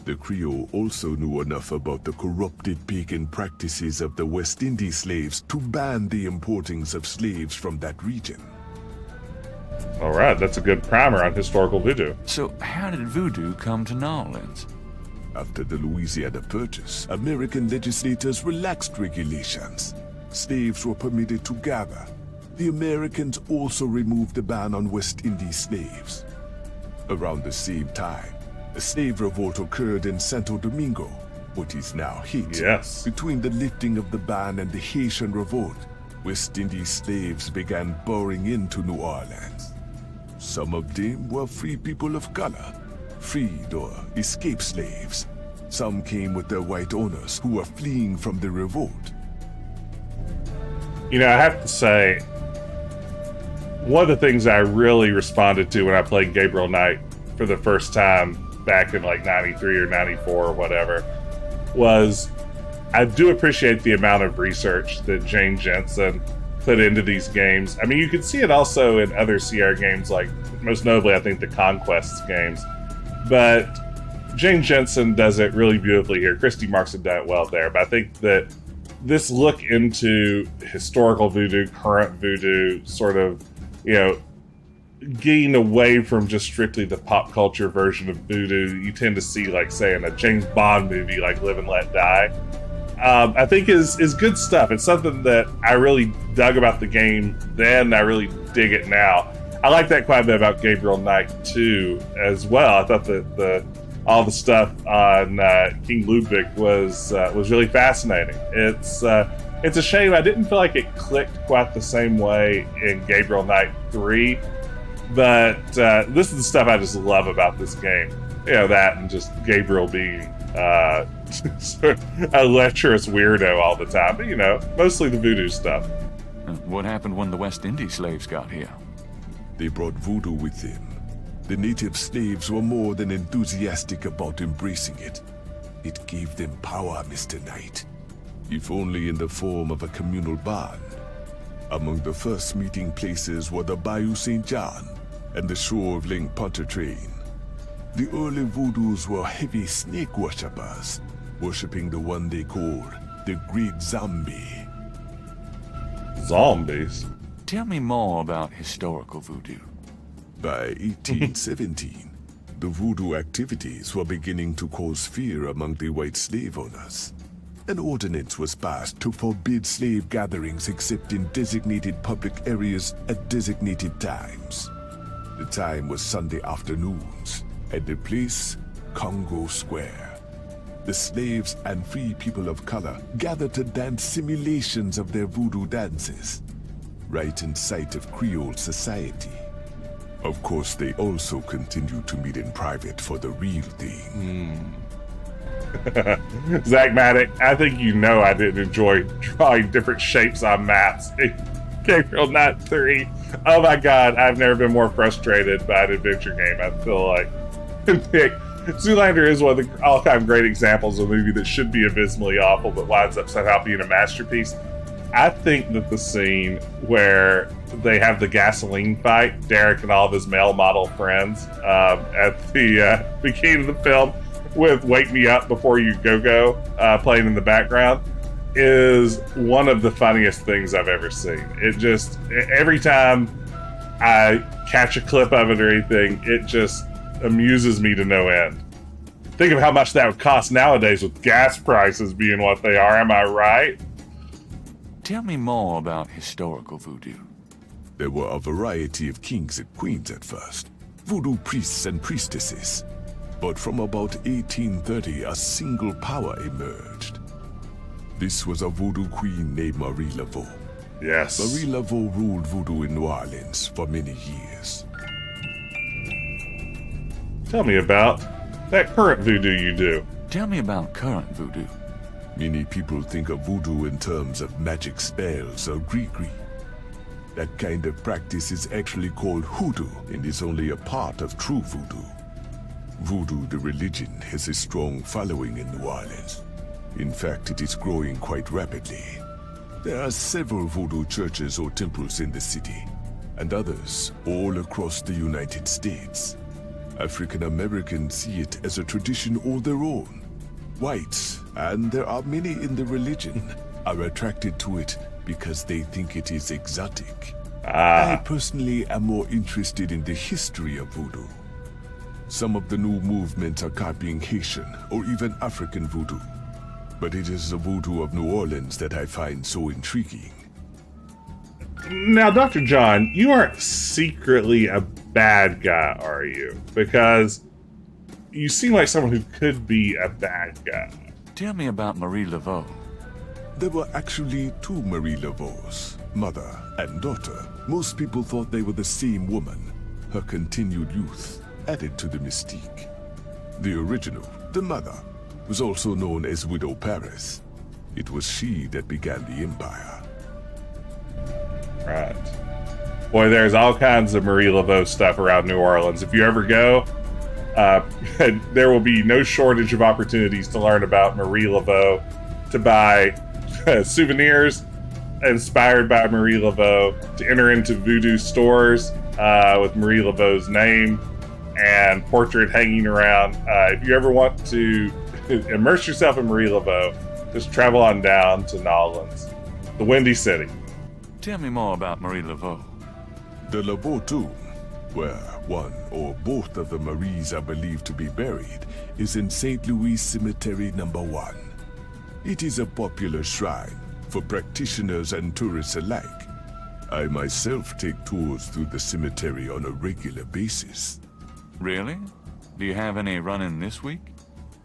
Speaker 14: The Creole also knew enough about the corrupted pagan practices of the West Indies slaves to ban the importings of slaves from that region.
Speaker 1: All right, that's a good primer on historical voodoo.
Speaker 3: So how did voodoo come to New Orleans?
Speaker 14: After the Louisiana Purchase, American legislators relaxed regulations. Slaves were permitted to gather. The Americans also removed the ban on West Indies slaves. Around the same time, a slave revolt occurred in Santo Domingo, what is now Haiti.
Speaker 1: Yes.
Speaker 14: Between the lifting of the ban and the Haitian revolt, West Indies slaves began pouring into New Orleans. Some of them were free people of color, freed or escaped slaves. Some came with their white owners who were fleeing from the revolt.
Speaker 1: You know, I have to say, one of the things I really responded to when I played Gabriel Knight for the first time back in like 93 or 94 or whatever was I do appreciate the amount of research that Jane Jensen put into these games. I mean, you can see it also in other Sierra games, like most notably, I think, the Conquests games. But Jane Jensen does it really beautifully here. Christy Marks had done it well there. But I think that this look into historical voodoo, current voodoo, sort of, you know, getting away from just strictly the pop culture version of voodoo you tend to see, like, say, in a James Bond movie like Live and Let Die, I think is good stuff. It's something that I really dug about the game then. I really dig it now. I like that quite a bit about Gabriel Knight too, as well. I thought that all the stuff on King Ludwig was really fascinating. It's a shame I didn't feel like it clicked quite the same way in Gabriel Knight 3, but this is the stuff I just love about this game. You know, that and just Gabriel being a lecherous weirdo all the time, but you know, mostly the voodoo stuff.
Speaker 3: What happened when the West Indies slaves got here?
Speaker 14: They brought voodoo with them. The native slaves were more than enthusiastic about embracing it. It gave them power, Mr. Knight, if only in the form of a communal bond. Among the first meeting places were the Bayou St. John and the Shore of Lake Pontchartrain. The early voodoos were heavy snake worshippers, worshipping the one they called the Great Zombie.
Speaker 1: Zombies?
Speaker 3: Tell me more about historical voodoo.
Speaker 14: By 1817, the voodoo activities were beginning to cause fear among the white slave owners. An ordinance was passed to forbid slave gatherings except in designated public areas at designated times. The time was Sunday afternoons, and the place, Congo Square. The slaves and free people of color gathered to dance simulations of their voodoo dances, right in sight of Creole society. Of course, they also continued to meet in private for the real thing.
Speaker 1: Zach Maddock, I think you know I didn't enjoy drawing different shapes on maps in Gabriel Knight 3. Oh my god, I've never been more frustrated by an adventure game. I feel like Nick, Zoolander is one of the all-time great examples of a movie that should be abysmally awful but winds up somehow being a masterpiece. I think that the scene where they have the gasoline fight, Derek and all of his male model friends, at the beginning of the film with Wake Me Up Before You Go playing in the background, is one of the funniest things I've ever seen. It just, every time I catch a clip of it or anything, it just amuses me to no end. Think of how much that would cost nowadays with gas prices being what they are, am I right?
Speaker 3: Tell me more about historical voodoo.
Speaker 14: There were a variety of kings and queens at first, voodoo priests and priestesses. But from about 1830, a single power emerged. This was a voodoo queen named Marie Laveau.
Speaker 1: Yes.
Speaker 14: Marie Laveau ruled voodoo in New Orleans for many years.
Speaker 1: Tell me about that current voodoo you do.
Speaker 3: Tell me about current voodoo.
Speaker 14: Many people think of voodoo in terms of magic spells or gree-gree. That kind of practice is actually called hoodoo and is only a part of true voodoo. Voodoo, the religion, has a strong following in New Orleans. In fact, it is growing quite rapidly. There are several voodoo churches or temples in the city, and others all across the United States. African Americans see it as a tradition all their own. Whites, and there are many in the religion, are attracted to it because they think it is exotic. I personally am more interested in the history of voodoo. Some of the new movements are copying Haitian or even African voodoo. But it is the voodoo of New Orleans that I find so intriguing.
Speaker 1: Now, Dr. John, you aren't secretly a bad guy, are you? Because you seem like someone who could be a bad guy.
Speaker 3: Tell me about Marie Laveau.
Speaker 14: There were actually two Marie Laveaux, mother and daughter. Most people thought they were the same woman. Her continued youth added to the mystique. The original, the mother, was also known as Widow Paris. It was she that began the empire.
Speaker 1: Right. Boy, there's all kinds of Marie Laveau stuff around New Orleans. If you ever go, there will be no shortage of opportunities to learn about Marie Laveau, to buy souvenirs inspired by Marie Laveau, to enter into voodoo stores with Marie Laveau's name and portrait hanging around. If you ever want to immerse yourself in Marie Laveau, just travel on down to New Orleans, the Windy City.
Speaker 3: Tell me more about Marie Laveau.
Speaker 14: The Laveau tomb, where one or both of the Maries are believed to be buried, is in St. Louis Cemetery No. 1. It is a popular shrine for practitioners and tourists alike. I myself take tours through the cemetery on a regular basis.
Speaker 3: Really? Do you have any running this week?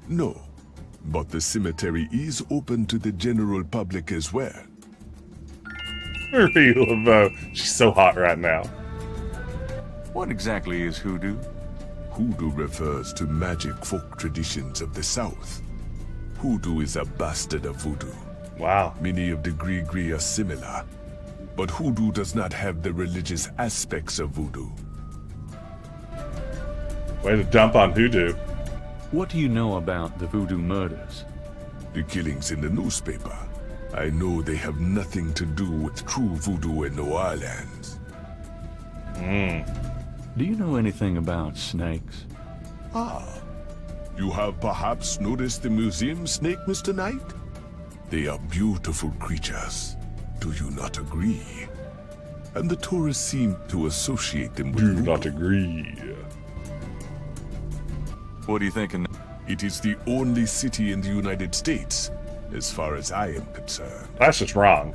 Speaker 14: No, but the cemetery is open to the general public as well.
Speaker 1: Marie Laveau, she's so hot right now.
Speaker 3: What exactly is hoodoo?
Speaker 14: Hoodoo refers to magic folk traditions of the South. Hoodoo is a bastard of voodoo.
Speaker 1: Wow.
Speaker 14: Many of the gree-gree are similar, but hoodoo does not have the religious aspects of voodoo.
Speaker 1: Way to dump on hoodoo.
Speaker 3: What do you know about the voodoo murders?
Speaker 14: The killings in the newspaper. I know they have nothing to do with true voodoo in New Orleans.
Speaker 3: Do you know anything about snakes?
Speaker 14: You have perhaps noticed the museum snake, Mr. Knight? They are beautiful creatures. Do you not agree? And the tourists seem to associate them with
Speaker 1: Do
Speaker 14: voodoo.
Speaker 1: not agree.
Speaker 3: What are you thinking?
Speaker 14: It is the only city in the United States, as far as I am concerned.
Speaker 1: That's just wrong.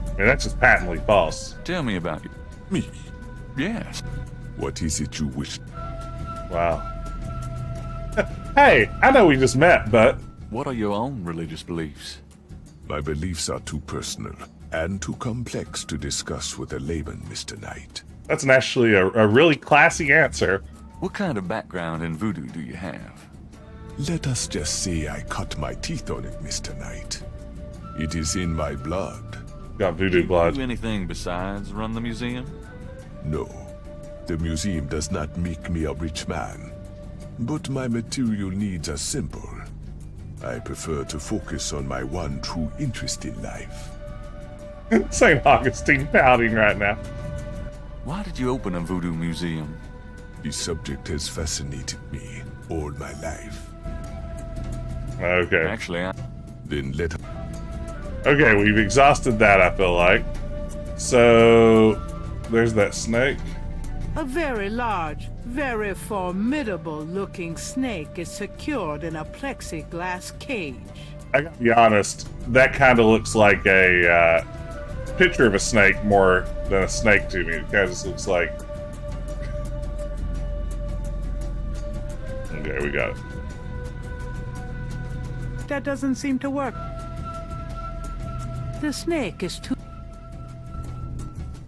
Speaker 1: I mean, that's just patently false.
Speaker 3: Tell me about you.
Speaker 14: Me?
Speaker 3: Yes.
Speaker 14: What is it you wish?
Speaker 1: Wow. Hey, I know we just met, but...
Speaker 3: What are your own religious beliefs?
Speaker 14: My beliefs are too personal and too complex to discuss with a layman, Mr. Knight.
Speaker 1: That's actually a really classy answer.
Speaker 3: What kind of background in voodoo do you have?
Speaker 14: Let us just say I cut my teeth on it, Mr. Knight. It is in my blood.
Speaker 1: Got voodoo blood.
Speaker 3: Do anything besides run the museum?
Speaker 14: No. The museum does not make me a rich man. But my material needs are simple. I prefer to focus on my one true interest in life.
Speaker 1: St. Augustine pouting right now.
Speaker 3: Why did you open a voodoo museum?
Speaker 14: The subject has fascinated me all my life.
Speaker 1: Okay.
Speaker 3: Actually,
Speaker 14: Then let...
Speaker 1: Okay, we've exhausted that, I feel like. So, there's that snake.
Speaker 4: A very large, very formidable-looking snake is secured in a plexiglass cage.
Speaker 1: I gotta be honest, that kind of looks like a picture of a snake more than a snake to me. It kind of just looks like. Okay, we got it.
Speaker 4: That doesn't seem to work. The snake is too...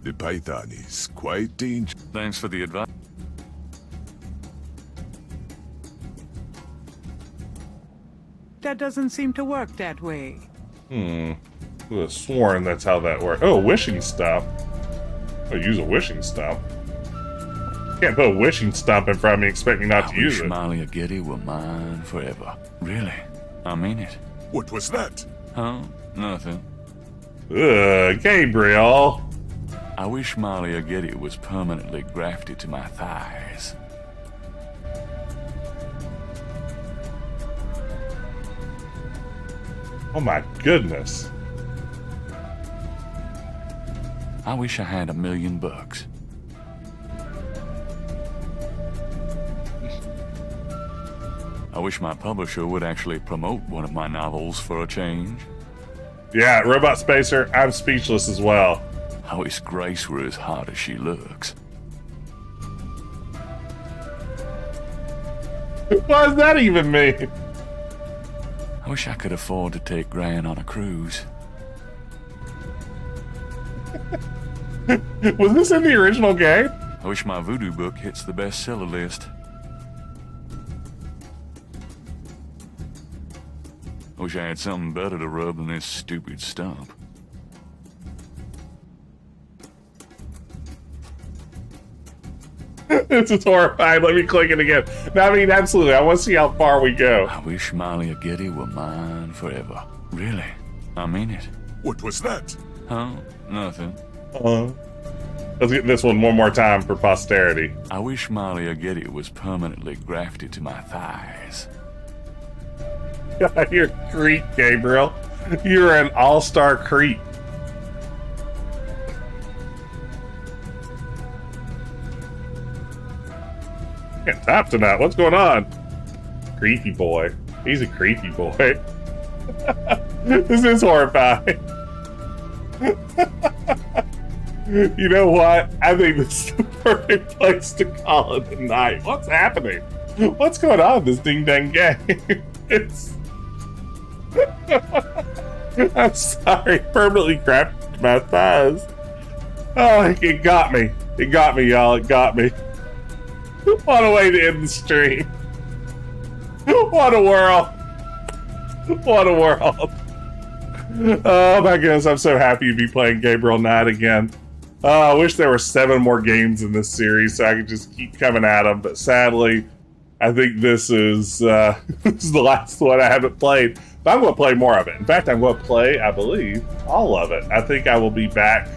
Speaker 14: The python is quite dangerous.
Speaker 3: Thanks for the advice.
Speaker 4: That doesn't seem to work that way.
Speaker 1: I would have sworn that's how that works. Oh, a wishing stump. I'll use a wishing stump. Can't put a wishing stump in front of me, expect me not to use it.
Speaker 3: Malia Getty were mine forever. Really? I mean it.
Speaker 14: What was that?
Speaker 3: Huh? Nothing.
Speaker 1: Ugh, Gabriel.
Speaker 3: I wish Malia Getty was permanently grafted to my thighs.
Speaker 1: Oh my goodness.
Speaker 3: I wish I had $1 million. I wish my publisher would actually promote one of my novels for a change.
Speaker 1: Yeah, Robot Spacer, I'm speechless as well.
Speaker 3: I wish Grace were as hot as she looks.
Speaker 1: What does that even mean?
Speaker 3: I wish I could afford to take Gran on a cruise.
Speaker 1: Was this in the original game?
Speaker 3: I wish my voodoo book hits the bestseller list. I wish I had something better to rub than this stupid stump.
Speaker 1: This is horrifying. Let me click it again. No, I mean, absolutely. I want to see how far we go.
Speaker 3: I wish Malia Getty were mine forever. Really? I mean it.
Speaker 14: What was that?
Speaker 3: Huh? Nothing.
Speaker 1: Let's get this one more time for posterity.
Speaker 3: I wish Malia Getty was permanently grafted to my thighs.
Speaker 1: You're a creep, Gabriel. You're an all-star creep. Can't tap tonight. What's going on? Creepy boy. He's a creepy boy. This is horrifying. You know what? I think this is the perfect place to call it a night. What's happening? What's going on in this ding-dang game? It's... I'm sorry. Permanently grabbed my thighs. Oh, it got me. It got me, y'all. It got me. What a way to end the stream. What a world. What a world. Oh my goodness, I'm so happy to be playing Gabriel Knight again. I wish there were 7 more games in this series so I could just keep coming at them, but sadly, I think this is this is the last one I haven't played. But I'm going to play more of it. In fact, I'm going to play, I believe, all of it. I think I will be back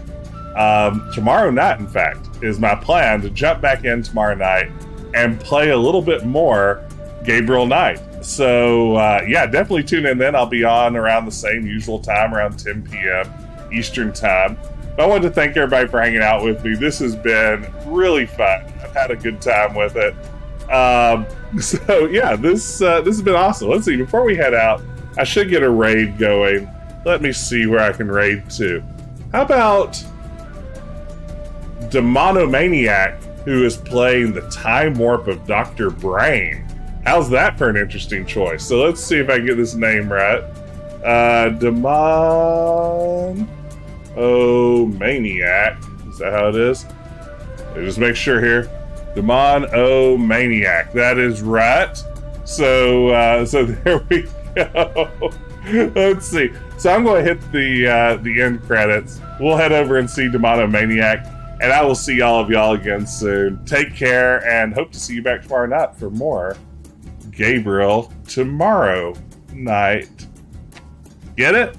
Speaker 1: tomorrow night, in fact, is my plan to jump back in tomorrow night and play a little bit more Gabriel Knight. So, yeah, definitely tune in then. I'll be on around the same usual time, around 10 p.m. Eastern time. But I wanted to thank everybody for hanging out with me. This has been really fun. I've had a good time with it. So, yeah, this has been awesome. Let's see, before we head out, I should get a raid going. Let me see where I can raid to. How about Demonomaniac, who is playing the Time Warp of Dr. Brain? How's that for an interesting choice? So let's see if I can get this name right. Demonomaniac. Is that how it is? Just make sure here. Demonomaniac. That is right. So so there we go. Let's see. So I'm going to hit the end credits. We'll head over and see Demonomaniac, and I will see all of y'all again soon. Take care, and hope to see you back tomorrow night for more Gabriel tomorrow night. Get it?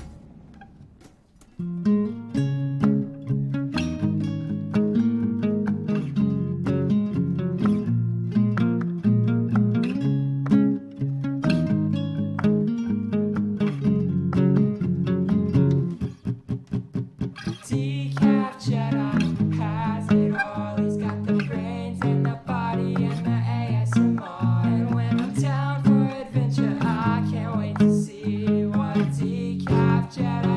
Speaker 15: Decaf Jedi has it all. He's got the brains and the body and the ASMR. And when I'm down for adventure, I can't wait to see what Decaf Jedi